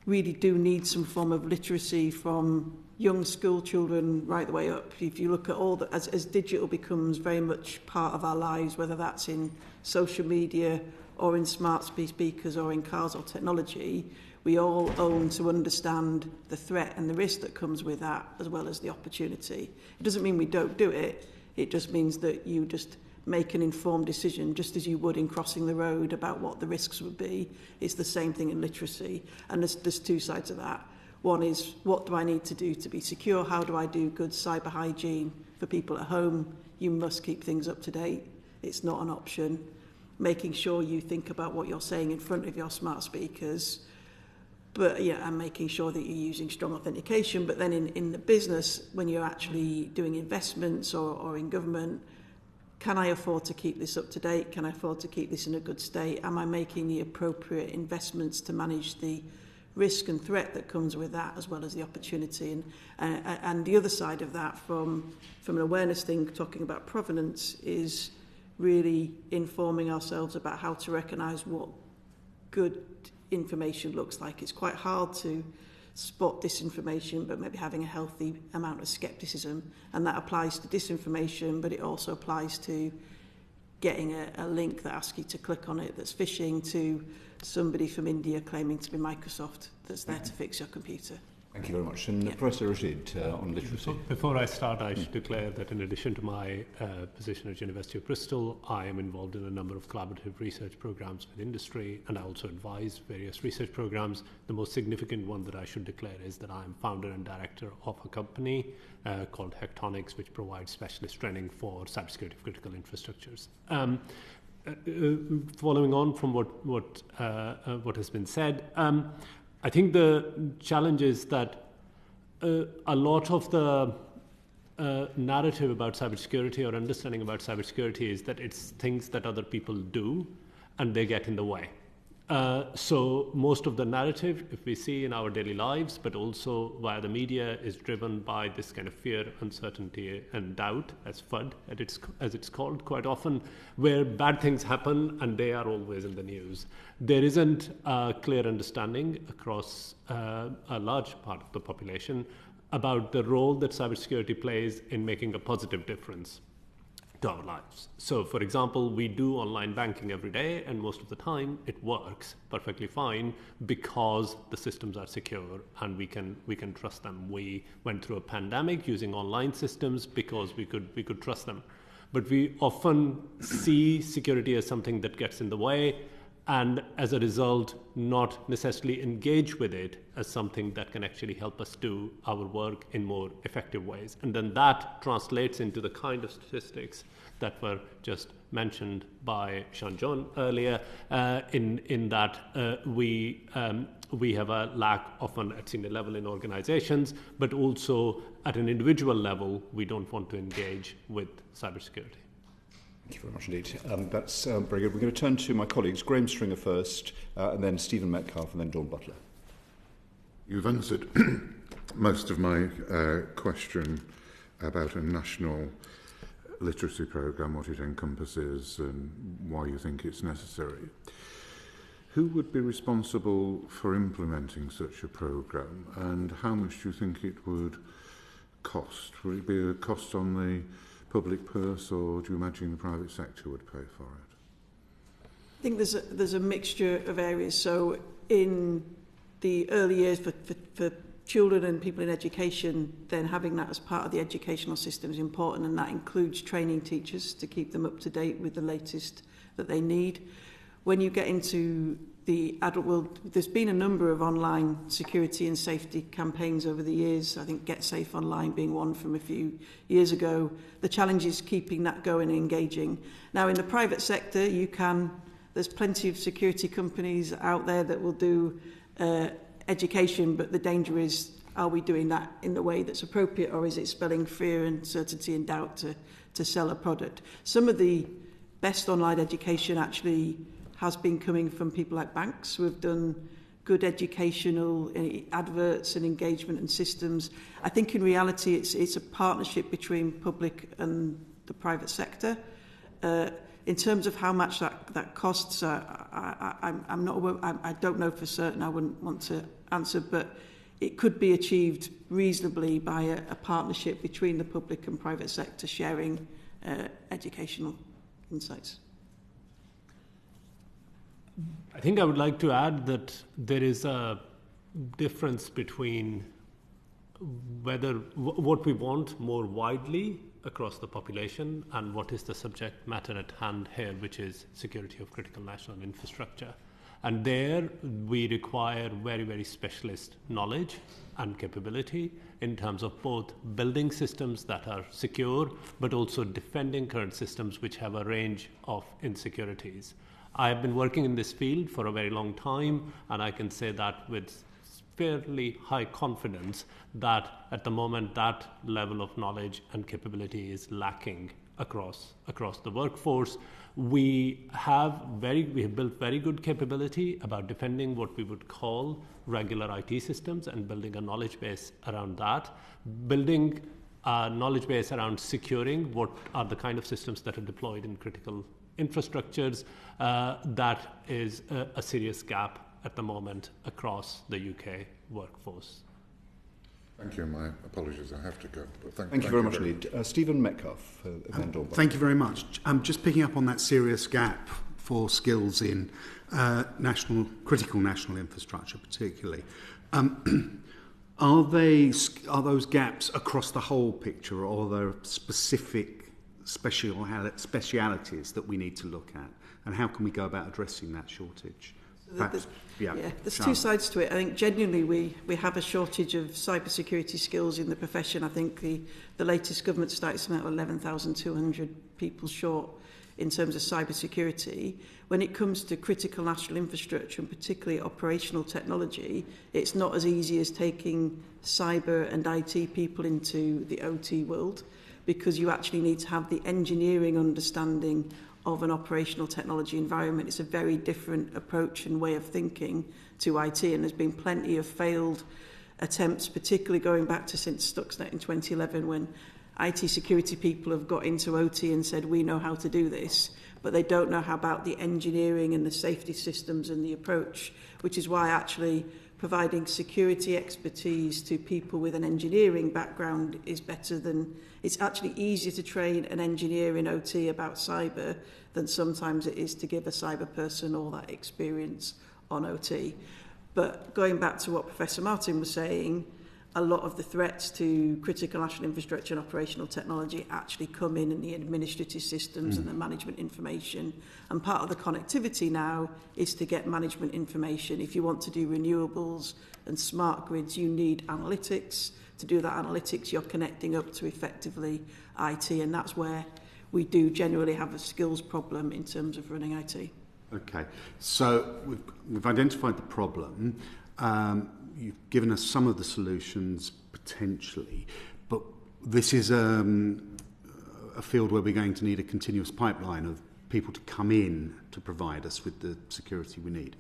really do need some form of literacy from young school children right the way up. If you look at all as digital becomes very much part of our lives, whether that's in social media or in smart speakers or in cars or technology, we all own to understand the threat and the risk that comes with that, as well as the opportunity. It doesn't mean we don't do it. It just means that you just make an informed decision, just as you would in crossing the road, about what the risks would be. It's the same thing in literacy. And there's two sides of that. One is, what do I need to do to be secure? How do I do good cyber hygiene for people at home? You must keep things up to date. It's not an option. Making sure you think about what you're saying in front of your smart speakers. But yeah, and making sure that you're using strong authentication. But then in the business, when you're actually doing investments or in government, can I afford to keep this up to date? Can I afford to keep this in a good state? Am I making the appropriate investments to manage the risk and threat that comes with that, as well as the opportunity? And the other side of that, from an awareness thing, talking about provenance, is really informing ourselves about how to recognise what good information looks like. It's quite hard to spot disinformation, but maybe having a healthy amount of scepticism, and that applies to disinformation, but it also applies to getting a link that asks you to click on it that's phishing, to somebody from India claiming to be Microsoft that's there to fix your computer. Thank you very much. And Professor Rashid, on literacy. Before I start, I should declare that in addition to my position at University of Bristol, I am involved in a number of collaborative research programs with industry, and I also advise various research programs. The most significant one that I should declare is that I am founder and director of a company called Hectonics, which provides specialist training for cybersecurity of critical infrastructures. Following on from what has been said, I think the challenge is that a lot of the narrative about cybersecurity or understanding about cybersecurity is that it's things that other people do and they get in the way. So most of the narrative, if we see in our daily lives, but also via the media, is driven by this kind of fear, uncertainty, and doubt, as FUD, as it's called quite often, where bad things happen and they are always in the news. There isn't a clear understanding across a large part of the population about the role that cybersecurity plays in making a positive difference to our lives. So, for example, we do online banking every day, and most of the time it works perfectly fine because the systems are secure and we can trust them. We went through a pandemic using online systems because we could trust them. But we often see security as something that gets in the way, and as a result, not necessarily engage with it as something that can actually help us do our work in more effective ways. And then that translates into the kind of statistics that were just mentioned by Ciaran earlier, in that we have a lack often at senior level in organizations, but also at an individual level, we don't want to engage with cybersecurity. Thank you very much indeed. That's very good. We're going to turn to my colleagues, Graham Stringer first, and then Stephen Metcalfe, and then Dawn Butler. You've answered most of my question about a national literacy programme, what it encompasses and why you think it's necessary. Who would be responsible for implementing such a programme, and how much do you think it would cost? Would it be a cost on the public purse, or do you imagine the private sector would pay for it? I think there's a mixture of areas. So in the early years for children and people in education, then having that as part of the educational system is important, and that includes training teachers to keep them up to date with the latest that they need. When you get into the adult world, there's been a number of online security and safety campaigns over the years. I think Get Safe Online being one from a few years ago. The challenge is keeping that going and engaging. Now, in the private sector, there's plenty of security companies out there that will do education, but the danger is, are we doing that in the way that's appropriate, or is it spelling fear, uncertainty and doubt to sell a product? Some of the best online education actually has been coming from people like banks who have done good educational adverts and engagement and systems. I think in reality it's a partnership between public and the private sector. In terms of how much that costs, I'm not aware, I don't know for certain, I wouldn't want to answer, but it could be achieved reasonably by a partnership between the public and private sector sharing educational insights. I think I would like to add that there is a difference between what we want more widely across the population and what is the subject matter at hand here, which is security of critical national infrastructure. And there we require very, very specialist knowledge and capability in terms of both building systems that are secure, but also defending current systems which have a range of insecurities. I have been working in this field for a very long time, and I can say that with fairly high confidence that at the moment that level of knowledge and capability is lacking across the workforce. We have built very good capability about defending what we would call regular IT systems and building a knowledge base around that, building a knowledge base around securing what are the kind of systems that are deployed in critical infrastructures. That is a serious gap at the moment across the UK workforce. Thank you. My apologies, I have to go. But thank you very much indeed. Stephen Metcalfe. Thank you very much. Just picking up on that serious gap for skills in critical national infrastructure particularly. Are those gaps across the whole picture, or are there specific specialities that we need to look at? And how can we go about addressing that shortage? There's two sides to it. I think genuinely we have a shortage of cybersecurity skills in the profession. I think the latest government stat is about 11,200 people short in terms of cybersecurity. When it comes to critical national infrastructure and particularly operational technology, it's not as easy as taking cyber and IT people into the OT world, because you actually need to have the engineering understanding of an operational technology environment. It's a very different approach and way of thinking to IT, and there's been plenty of failed attempts, particularly going back to since Stuxnet in 2011, when IT security people have got into OT and said, we know how to do this, but they don't know how about the engineering and the safety systems and the approach, which is why actually providing security expertise to people with an engineering background is better than... It's actually easier to train an engineer in OT about cyber than sometimes it is to give a cyber person all that experience on OT. But going back to what Professor Martin was saying, a lot of the threats to critical national infrastructure and operational technology actually come in the administrative systems and the management information. And part of the connectivity now is to get management information. If you want to do renewables and smart grids, you need analytics. To do that analytics, you're connecting up to effectively IT, and that's where we do generally have a skills problem in terms of running IT. Okay, so we've identified the problem. You've given us some of the solutions potentially, but this is a field where we're going to need a continuous pipeline of people to come in to provide us with the security we need.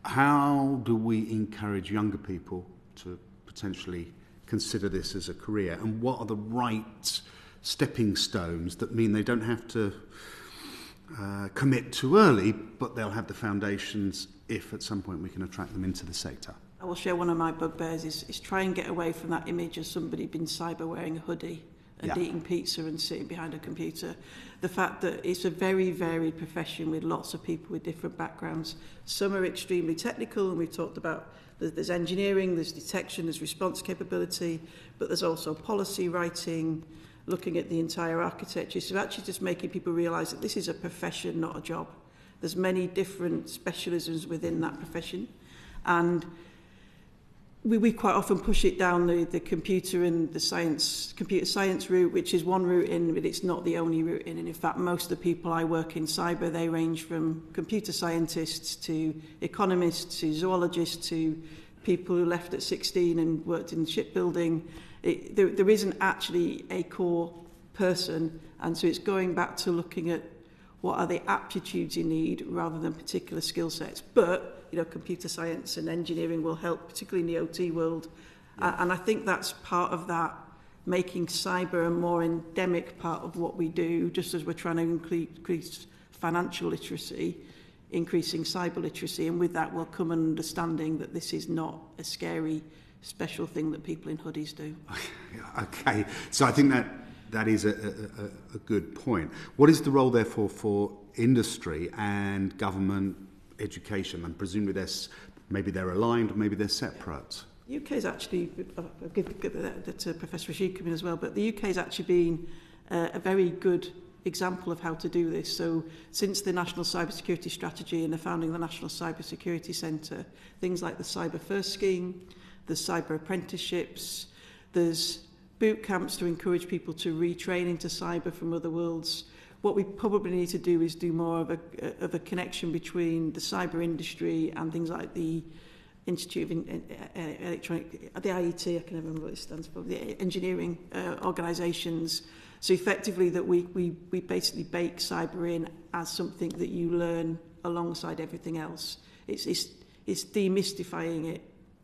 How do we encourage younger people to potentially consider this as a career, and what are the right stepping stones that mean they don't have to commit too early, but they'll have the foundations if at some point we can attract them into the sector. I will share one of my bugbears is try and get away from that image of somebody being cyber wearing a hoodie and eating pizza and sitting behind a computer. The fact that it's a very varied profession with lots of people with different backgrounds. Some are extremely technical, and we've talked about there's engineering, there's detection, there's response capability, but there's also policy writing, looking at the entire architecture. So actually just making people realise that this is a profession, not a job. There's many different specialisms within that profession. And we quite often push it down the computer and the computer science route, which is one route in, but it's not the only route in. And in fact, most of the people I work in cyber, they range from computer scientists to economists to zoologists to people who left at 16 and worked in shipbuilding. There isn't actually a core person, and so it's going back to looking at what are the aptitudes you need rather than particular skill sets. But computer science and engineering will help, particularly in the OT world. And I think that's part of that, making cyber a more endemic part of what we do, just as we're trying to increase financial literacy, increasing cyber literacy. And with that will come an understanding that this is not a scary, special thing that people in hoodies do. Okay, so I think that is a good point. What is the role, therefore, for industry and government education? And presumably maybe they're aligned, maybe they're separate. The UK is actually, I'll give that to Professor Rashid come in as well, but the UK has actually been a very good example of how to do this. So since the National Cybersecurity Strategy and the founding of the National Cybersecurity Centre, things like the Cyber First scheme, the cyber apprenticeships, there's boot camps to encourage people to retrain into cyber from other worlds. What we probably need to do is do more of a connection between the cyber industry and things like the Institute of Electronic, the IET, I can never remember what it stands for, the engineering organisations. So effectively that we basically bake cyber in as something that you learn alongside everything else. It's demystifying it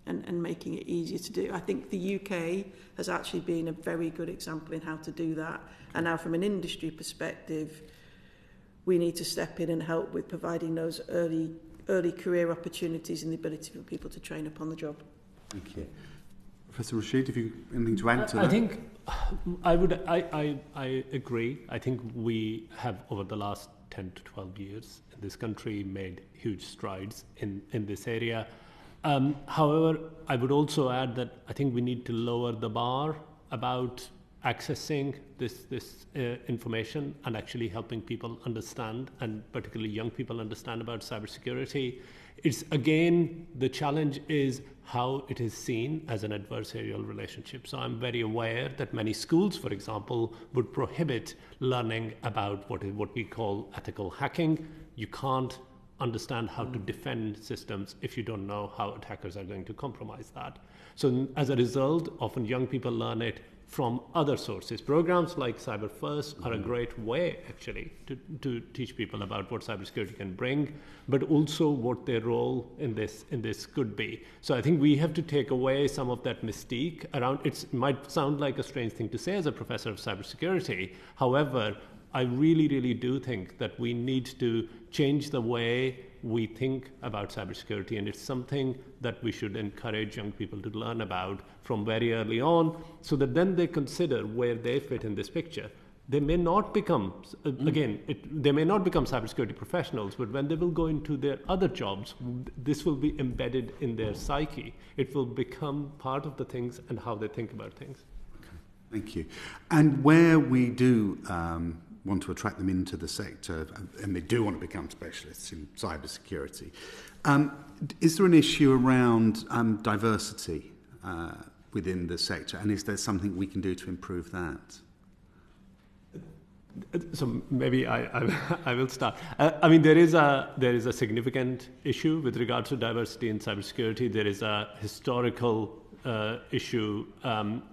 and making it easier to do. I think the UK has actually been a very good example in how to do that. And now from an industry perspective, we need to step in and help with providing those early career opportunities and the ability for people to train up on the job. Thank you. Professor Rashid, have you anything to add to that? I think I agree. I think we have, over the last 10 to 12 years in this country, made huge strides in this area. However, I would also add that I think we need to lower the bar about accessing this information and actually helping people understand, and particularly young people understand about cybersecurity. It's again, the challenge is how it is seen as an adversarial relationship. So I'm very aware that many schools, for example, would prohibit learning about what we call ethical hacking. You can't understand how to defend systems if you don't know how attackers are going to compromise that. So as a result, often young people learn it from other sources. Programs like Cyber First are a great way, actually, to teach people about what cybersecurity can bring, but also what their role in this could be. So I think we have to take away some of that mystique around. It might sound like a strange thing to say as a professor of cybersecurity. However, I really, really do think that we need to change the way we think about cybersecurity, and it's something that we should encourage young people to learn about from very early on, so that then they consider where they fit in this picture. They may not become, they may not become cybersecurity professionals, but when they will go into their other jobs, this will be embedded in their psyche. It will become part of the things and how they think about things. Okay, thank you. And where we do want to attract them into the sector, and they do want to become specialists in cybersecurity, is there an issue around diversity within the sector, and is there something we can do to improve that? So maybe I will start. I mean, there is a significant issue with regards to diversity in cybersecurity. There is a historical issue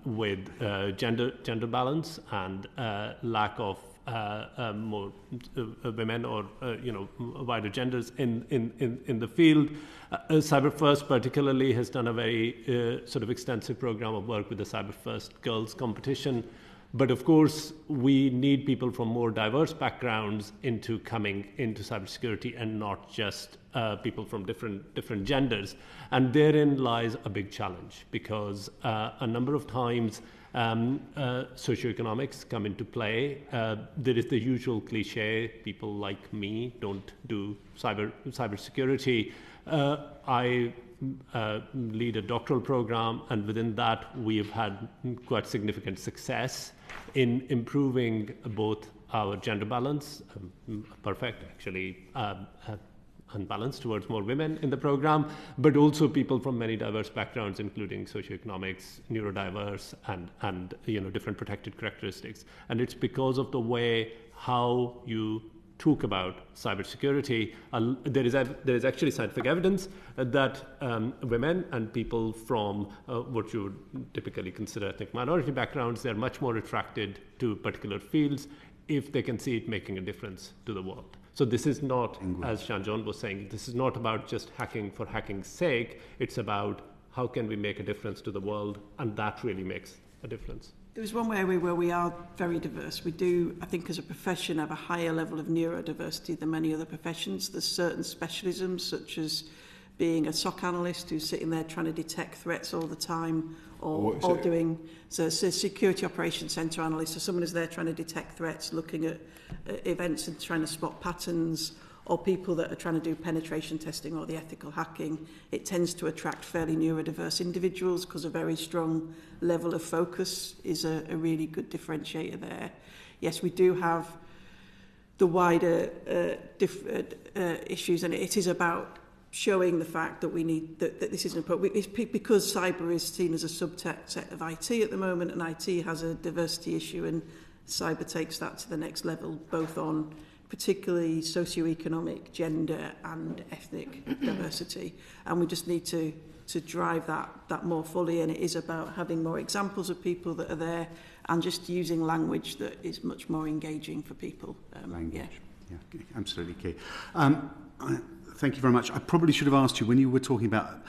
with gender balance and lack of more women or wider genders in the field. Cyber First particularly has done a very sort of extensive program of work with the Cyber First Girls competition. But of course, we need people from more diverse backgrounds coming into cybersecurity, and not just people from different genders. And therein lies a big challenge, because a number of times socioeconomics come into play. There is the usual cliche: people like me don't do cybersecurity. I lead a doctoral program, and within that we have had quite significant success in improving both our gender balance, perfect actually, unbalanced towards more women in the program, but also people from many diverse backgrounds, including socioeconomics, neurodiverse, and different protected characteristics. And it's because of the way how you talk about cybersecurity. There is actually scientific evidence that women and people from what you would typically consider ethnic minority backgrounds, they're much more attracted to particular fields if they can see it making a difference to the world. So this is not, as Siân was saying, this is not about just hacking for hacking's sake. It's about how can we make a difference to the world, and that really makes a difference. There is one area where we are very diverse. We do, I think, as a profession, have a higher level of neurodiversity than many other professions. There's certain specialisms, such as being a SOC analyst who's sitting there trying to detect threats all the time, or doing a security operations centre analyst, so someone who's there trying to detect threats, looking at events and trying to spot patterns, or people that are trying to do penetration testing or the ethical hacking. It tends to attract fairly neurodiverse individuals because a very strong level of focus is a really good differentiator there. Yes, we do have the wider issues, and it is about showing the fact that we need that this isn't appropriate. Because cyber is seen as a subset of IT at the moment, and IT has a diversity issue, and cyber takes that to the next level, both on particularly socioeconomic, gender and ethnic diversity. And we just need to drive that more fully, and it is about having more examples of people that are there and just using language that is much more engaging for people. Language, yeah, absolutely key. Thank you very much. I probably should have asked you, when you were talking about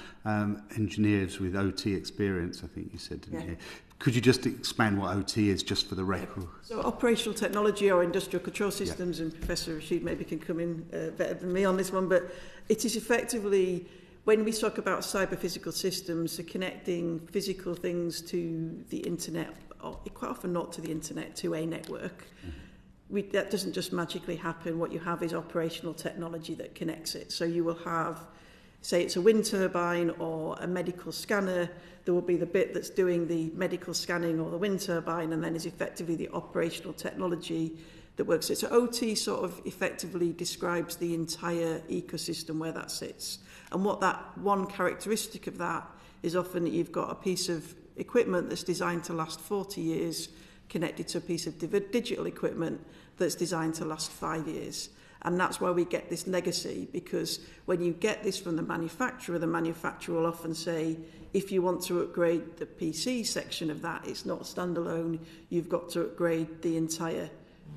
engineers with OT experience, I think you said, didn't you? Could you just expand what OT is, just for the record? So operational technology or industrial control systems, and Professor Rashid maybe can come in better than me on this one, but it is effectively, when we talk about cyber physical systems, so connecting physical things to the internet, or quite often not to the internet, to a network. That doesn't just magically happen. What you have is operational technology that connects it. So you will have, say it's a wind turbine or a medical scanner, there will be the bit that's doing the medical scanning or the wind turbine, and then is effectively the operational technology that works it. So OT sort of effectively describes the entire ecosystem where that sits. And what that one characteristic of that is, often that you've got a piece of equipment that's designed to last 40 years connected to a piece of digital equipment that's designed to last 5 years. And that's why we get this legacy, because when you get this from the manufacturer will often say, if you want to upgrade the PC section of that, it's not standalone, you've got to upgrade the entire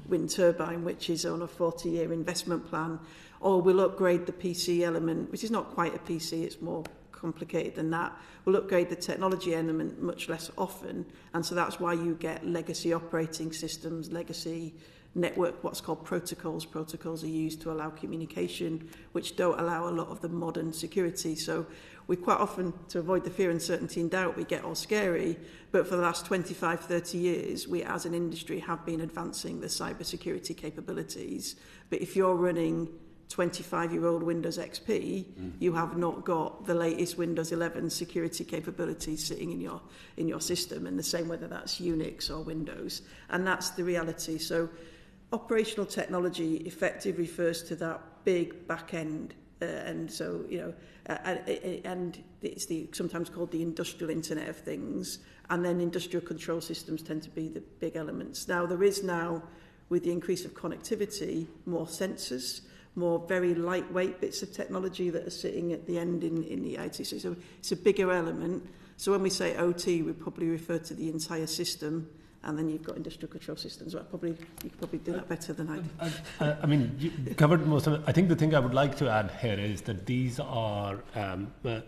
wind turbine, which is on a 40-year investment plan. Or we'll upgrade the PC element, which is not quite a PC, it's more complicated than that. We'll upgrade the technology element much less often, and so that's why you get legacy operating systems, legacy network, what's called protocols. Protocols are used to allow communication, which don't allow a lot of the modern security. So we quite often, to avoid the fear, uncertainty and doubt, we get all scary, but for the last 25, 30 years, we as an industry have been advancing the cybersecurity capabilities. But if you're running 25-year-old Windows XP, you have not got the latest Windows 11 security capabilities sitting in your system, and the same whether that's Unix or Windows. And that's the reality. So operational technology effectively refers to that big back end, and so and it's sometimes called the industrial Internet of Things, and then industrial control systems tend to be the big elements. Now there is with the increase of connectivity, more sensors, more very lightweight bits of technology that are sitting at the end in the IT. So it's a bigger element. So when we say OT, we probably refer to the entire system, and then you've got industrial control systems. You could probably do that better than I do. I mean, you covered most of it. I think the thing I would like to add here is that these are, the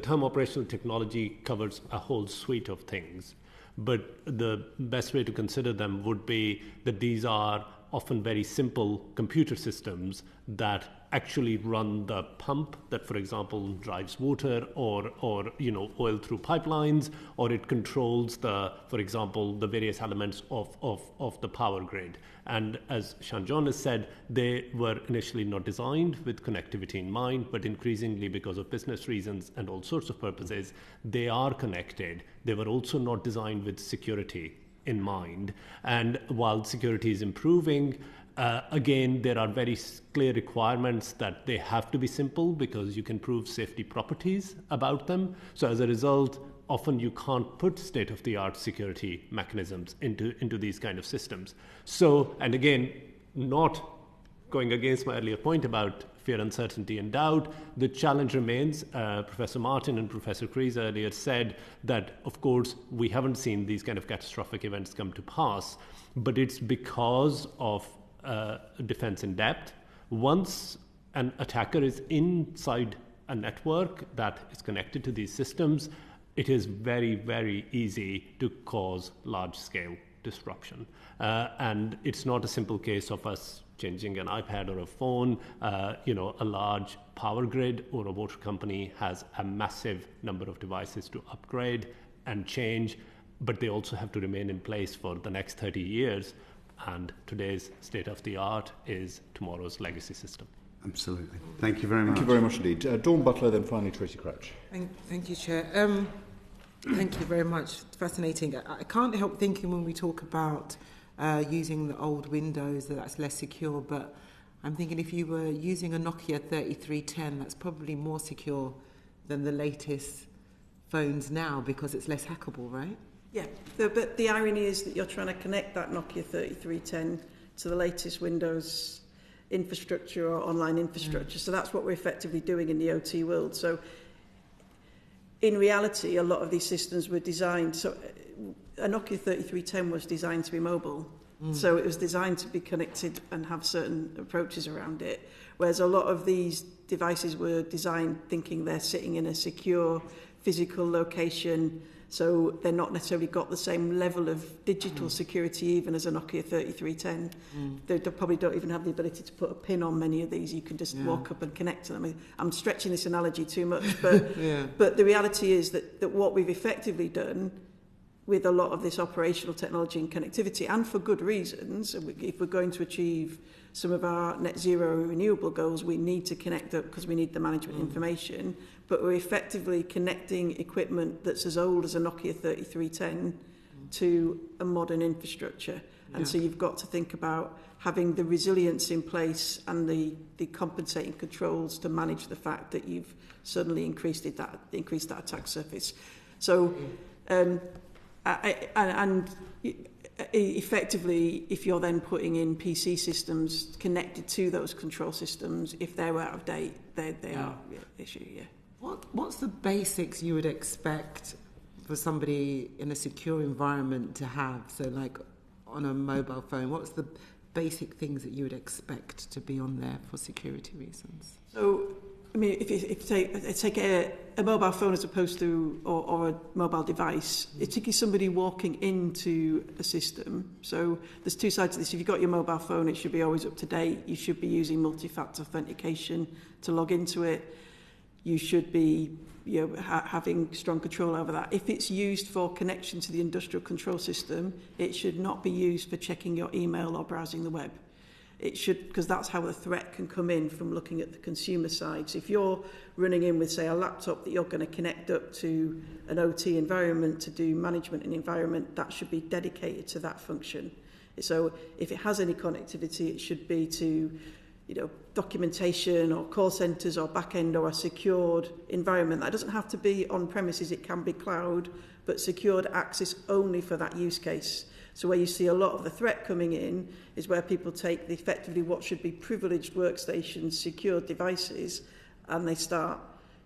term operational technology covers a whole suite of things. But the best way to consider them would be that these are often very simple computer systems that actually run the pump that, for example, drives water or oil through pipelines, or it controls for example, the various elements of the power grid. And as Ciaran has said, they were initially not designed with connectivity in mind, but increasingly, because of business reasons and all sorts of purposes, they are connected. They were also not designed with security in mind. And while security is improving, again, there are very clear requirements that they have to be simple because you can prove safety properties about them. So as a result, often you can't put state-of-the-art security mechanisms into these kind of systems. So, and again, not going against my earlier point about fear, uncertainty, and doubt, the challenge remains. Professor Martin and Professor Creese earlier said that, of course, we haven't seen these kind of catastrophic events come to pass, but it's because of defense in depth. Once an attacker is inside a network that is connected to these systems, it is very, very easy to cause large-scale disruption. And it's not a simple case of us changing an iPad or a phone. A large power grid or a water company has a massive number of devices to upgrade and change, but they also have to remain in place for the next 30 years. And today's state of the art is tomorrow's legacy system. Absolutely. Thank you very much. Thank you very much indeed. Dawn Butler, then finally Tracy Crouch. Thank you, Chair. Thank you very much. Fascinating. I can't help thinking when we talk about using the old Windows that's less secure, but I'm thinking if you were using a Nokia 3310, that's probably more secure than the latest phones now because it's less hackable, right? Yeah, but the irony is that you're trying to connect that Nokia 3310 to the latest Windows infrastructure or online infrastructure. So that's what we're effectively doing in the OT world. So in reality, a lot of these systems were designed, so a Nokia 3310 was designed to be mobile. So it was designed to be connected and have certain approaches around it. Whereas a lot of these devices were designed thinking they're sitting in a secure physical location, so they're not necessarily got the same level of digital security even as a Nokia 3310. They probably don't even have the ability to put a pin on many of these. You can just walk up and connect to them. I'm stretching this analogy too much, but but the reality is that what we've effectively done with a lot of this operational technology and connectivity, and for good reasons, if we're going to achieve some of our net zero renewable goals, we need to connect up because we need the management information, but we're effectively connecting equipment that's as old as a Nokia 3310 to a modern infrastructure. And so you've got to think about having the resilience in place and the compensating controls to manage the fact that you've suddenly increased that attack surface. So effectively, if you're then putting in PC systems connected to those control systems, if they're out of date, they are an issue, What's the basics you would expect for somebody in a secure environment to have? So like on a mobile phone, what's the basic things that you would expect to be on there for security reasons? So, I mean, if you take a mobile phone as opposed to, or a mobile device, it's taking somebody walking into a system. So there's two sides to this. If you've got your mobile phone, it should be always up to date. You should be using multi-factor authentication to log into it. You should be having strong control over that. If it's used for connection to the industrial control system, it should not be used for checking your email or browsing the web. It should, because that's how the threat can come in from looking at the consumer side. So if you're running in with, say, a laptop that you're going to connect up to an OT environment to do management and environment, that should be dedicated to that function. So if it has any connectivity, it should be to, documentation or call centres or back-end or a secured environment. That doesn't have to be on premises, it can be cloud, but secured access only for that use case. So where you see a lot of the threat coming in is where people take effectively what should be privileged workstations, secured devices, and they start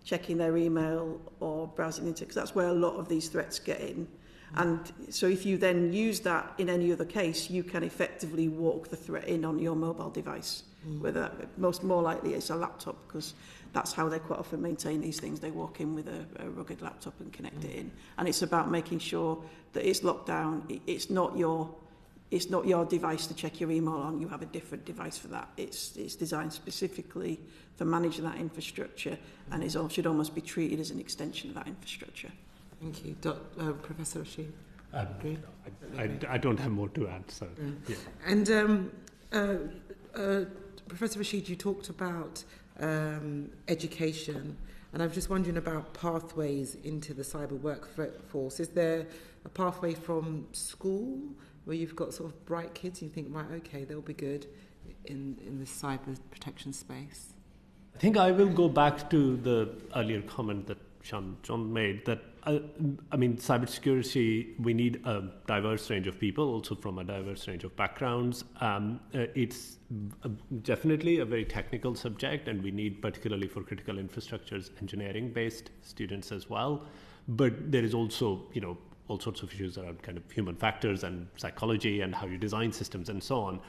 checking their email or browsing into it, because that's where a lot of these threats get in. And so if you then use that in any other case, you can effectively walk the threat in on your mobile device. whether that more likely it's a laptop, because that's how they quite often maintain these things. They walk in with a rugged laptop and connect it in, and it's about making sure that it's locked down. It's not your device to check your email on. You have a different device for that. It's designed specifically for managing that infrastructure, and it should almost be treated as an extension of that infrastructure. Thank you. Professor Rashid? I don't have more to add. So, yeah. And Professor Rashid, you talked about education, and I'm just wondering about pathways into the cyber workforce. Is there a pathway from school where you've got sort of bright kids and you think, right, okay, they'll be good in the cyber protection space? I think I will go back to the earlier comment that John made, that cybersecurity, we need a diverse range of people, also from a diverse range of backgrounds. It's definitely a very technical subject, and we need, particularly for critical infrastructures, engineering-based students as well. But there is also, all sorts of issues around kind of human factors and psychology and how you design systems and so on.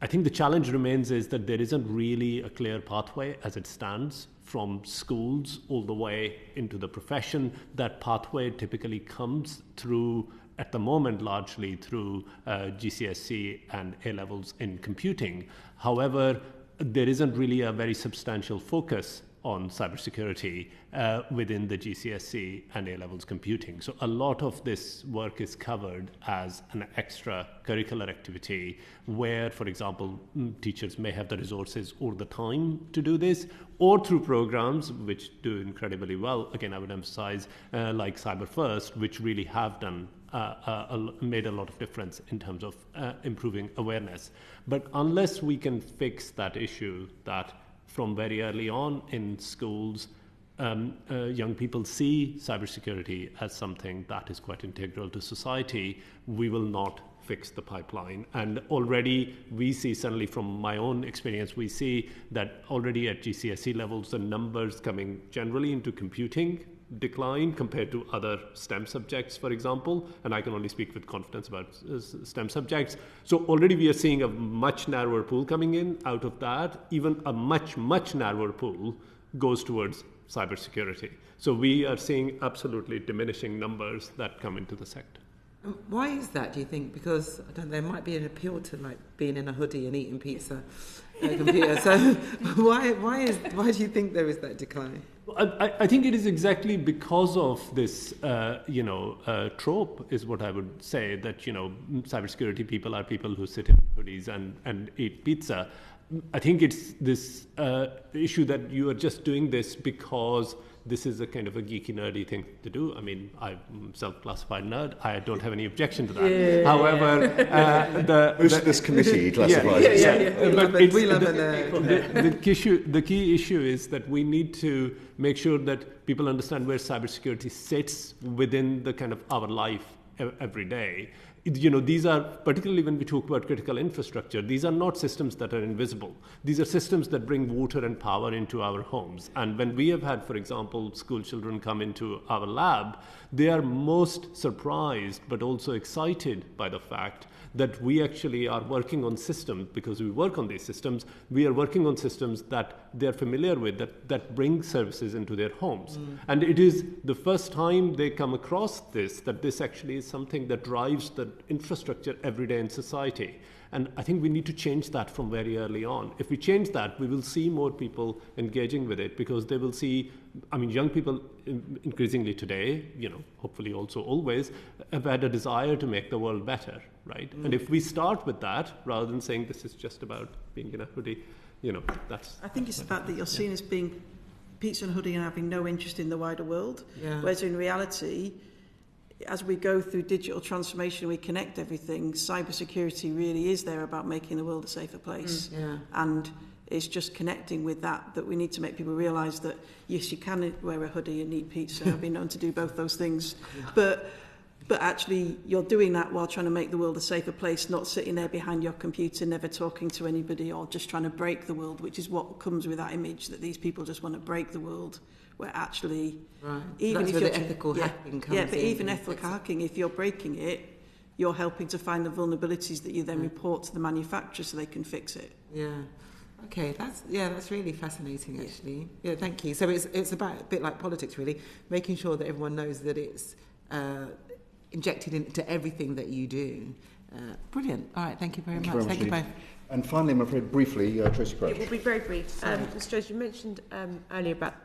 I think the challenge remains is that there isn't really a clear pathway as it stands from schools all the way into the profession. That pathway typically comes through, at the moment, largely through GCSE and A-levels in computing. However, there isn't really a very substantial focus on cybersecurity within the GCSE and A-levels computing. So a lot of this work is covered as an extra curricular activity where, for example, teachers may have the resources or the time to do this, or through programs which do incredibly well. Again, I would emphasize like Cyber First, which really have done made a lot of difference in terms of improving awareness. But unless we can fix that issue, that from very early on in schools, young people see cybersecurity as something that is quite integral to society, we will not fix the pipeline. And already we see, certainly from my own experience, we see that already at GCSE levels, the numbers coming generally into computing decline compared to other STEM subjects, for example, and I can only speak with confidence about STEM subjects. So already we are seeing a much narrower pool coming in. Out of that, even a much, much narrower pool goes towards cybersecurity. So we are seeing absolutely diminishing numbers that come into the sector. Why is that, do you think? Because there might be an appeal to like being in a hoodie and eating pizza on a computer. So why do you think there is that decline? I think it is exactly because of this, trope is what I would say, that, cybersecurity people are people who sit in hoodies and eat pizza. I think it's this issue that you are just doing this because this is a kind of a geeky, nerdy thing to do. I mean, I'm self-classified nerd. I don't have any objection to that. Yeah. However, most of this committee classifies it. But the key issue is that we need to make sure that people understand where cybersecurity sits within the kind of our life every day. These are, particularly when we talk about critical infrastructure, these are not systems that are invisible. These are systems that bring water and power into our homes. And when we have had, for example, school children come into our lab, they are most surprised but also excited by the fact that we actually are working on systems, because we work on these systems, we are working on systems that they're familiar with, that bring services into their homes. And it is the first time they come across this, that this actually is something that drives the infrastructure every day in society. And I think we need to change that from very early on. If we change that, we will see more people engaging with it, because they will see, young people increasingly today, hopefully also always, have had a desire to make the world better, right? And if we start with that, rather than saying this is just about being in a hoodie, that's... I think it's the fact that you're seen as being pizza and hoodie and having no interest in the wider world, whereas in reality, as we go through digital transformation, we connect everything, cybersecurity really is there about making the world a safer place. And it's just connecting with that we need to make people realise that, yes, you can wear a hoodie and eat pizza. I've been known to do both those things. But actually, you're doing that while trying to make the world a safer place, not sitting there behind your computer, never talking to anybody, or just trying to break the world, which is what comes with that image, that these people just want to break the world. Where actually, even if you're ethical hacking comes but even ethical hacking, if you're breaking it, you're helping to find the vulnerabilities that you then report to the manufacturer so they can fix it. Okay, that's really fascinating, actually. Yeah, thank you. So it's about a bit like politics, really, making sure that everyone knows that it's injected into everything that you do. Brilliant. All right, thank you very much. Thank you both. And finally, I'm afraid, briefly, Tracy Crouch. It will be very brief. Ms. Jones, you mentioned earlier about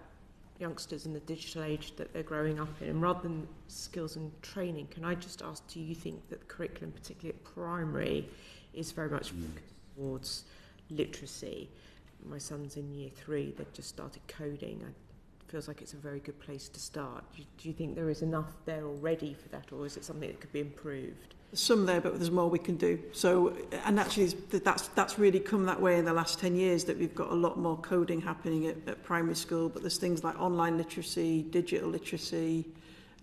youngsters in the digital age that they're growing up in, and rather than skills and training, can I just ask, do you think that the curriculum, particularly at primary, is very much focused towards literacy? My son's in year 3, they've just started coding. It feels like it's a very good place to start. Do you think there is enough there already for that, or is it something that could be improved? There's some there, but there's more we can do. So, and actually, that's really come that way in the last 10 years, that we've got a lot more coding happening at primary school. But there's things like online literacy, digital literacy,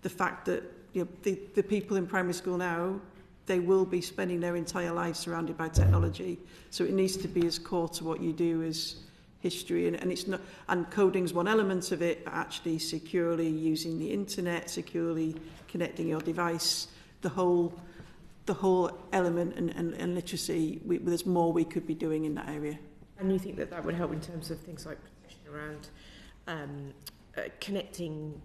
the fact that the people in primary school now, they will be spending their entire lives surrounded by technology. So it needs to be as core to what you do as history, and it's not. And coding's one element of it, but actually securely using the internet, securely connecting your device, the whole element and literacy. There's more we could be doing in that area. And you think that would help in terms of things like around connecting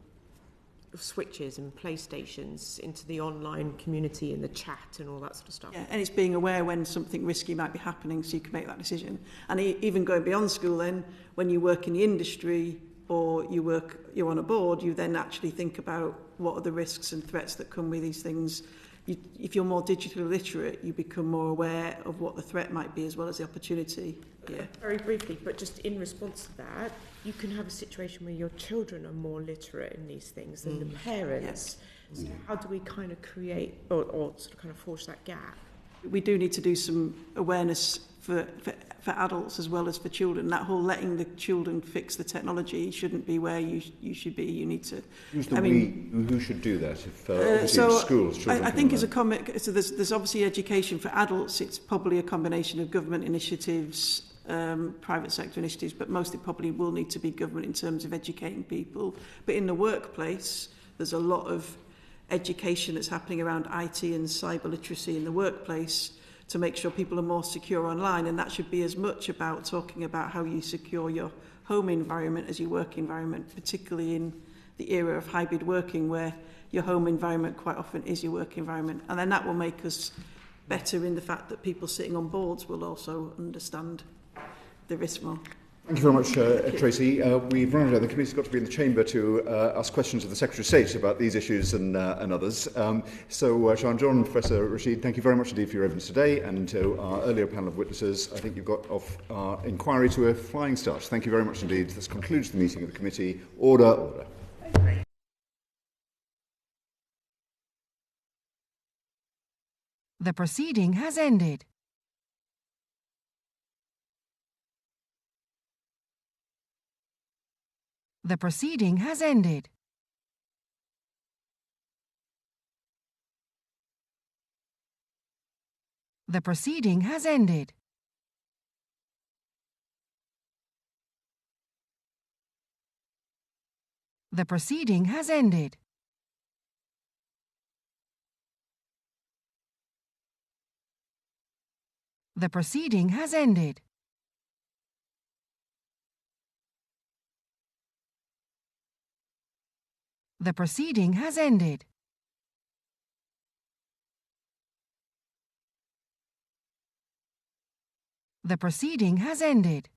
switches and PlayStations into the online community and the chat and all that sort of stuff? Yeah, and it's being aware when something risky might be happening, so you can make that decision. And even going beyond school, then when you work in the industry or you're on a board, you then actually think about what are the risks and threats that come with these things. If you're more digitally literate, you become more aware of what the threat might be as well as the opportunity. Yeah. Very briefly, but just in response to that, you can have a situation where your children are more literate in these things than the parents. Yes. So how do we kind of create or sort of kind of forge that gap? We do need to do some awareness for adults as well as for children. That whole letting the children fix the technology shouldn't be where you should be. You need to. Who should do that? If obviously in schools, I think as a comment, so there's obviously education for adults. It's probably a combination of government initiatives, private sector initiatives, but mostly probably will need to be government in terms of educating people. But in the workplace, there's a lot of education that's happening around IT and cyber literacy in the workplace to make sure people are more secure online, and that should be as much about talking about how you secure your home environment as your work environment, particularly in the era of hybrid working where your home environment quite often is your work environment. And then that will make us better in the fact that people sitting on boards will also understand the risk more. Thank you very much, Tracy. We've run out of the committee's got to be in the chamber to ask questions of the Secretary of State about these issues and others. So, Ciaran, John, Professor Rashid, thank you very much indeed for your evidence today, and to our earlier panel of witnesses, I think you've got off our inquiry to a flying start. Thank you very much indeed. This concludes the meeting of the committee. Order. The proceeding has ended. The proceeding has ended. The proceeding has ended. The proceeding has ended. The proceeding has ended. The proceeding has ended. The proceeding has ended.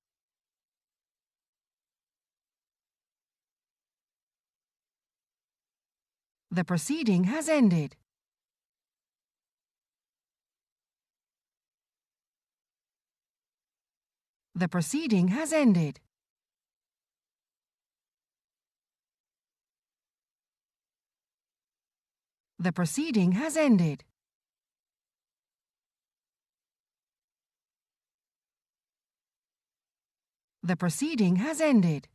The proceeding has ended. The proceeding has ended. The proceeding has ended. The proceeding has ended.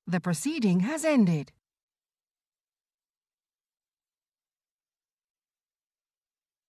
The proceeding has ended.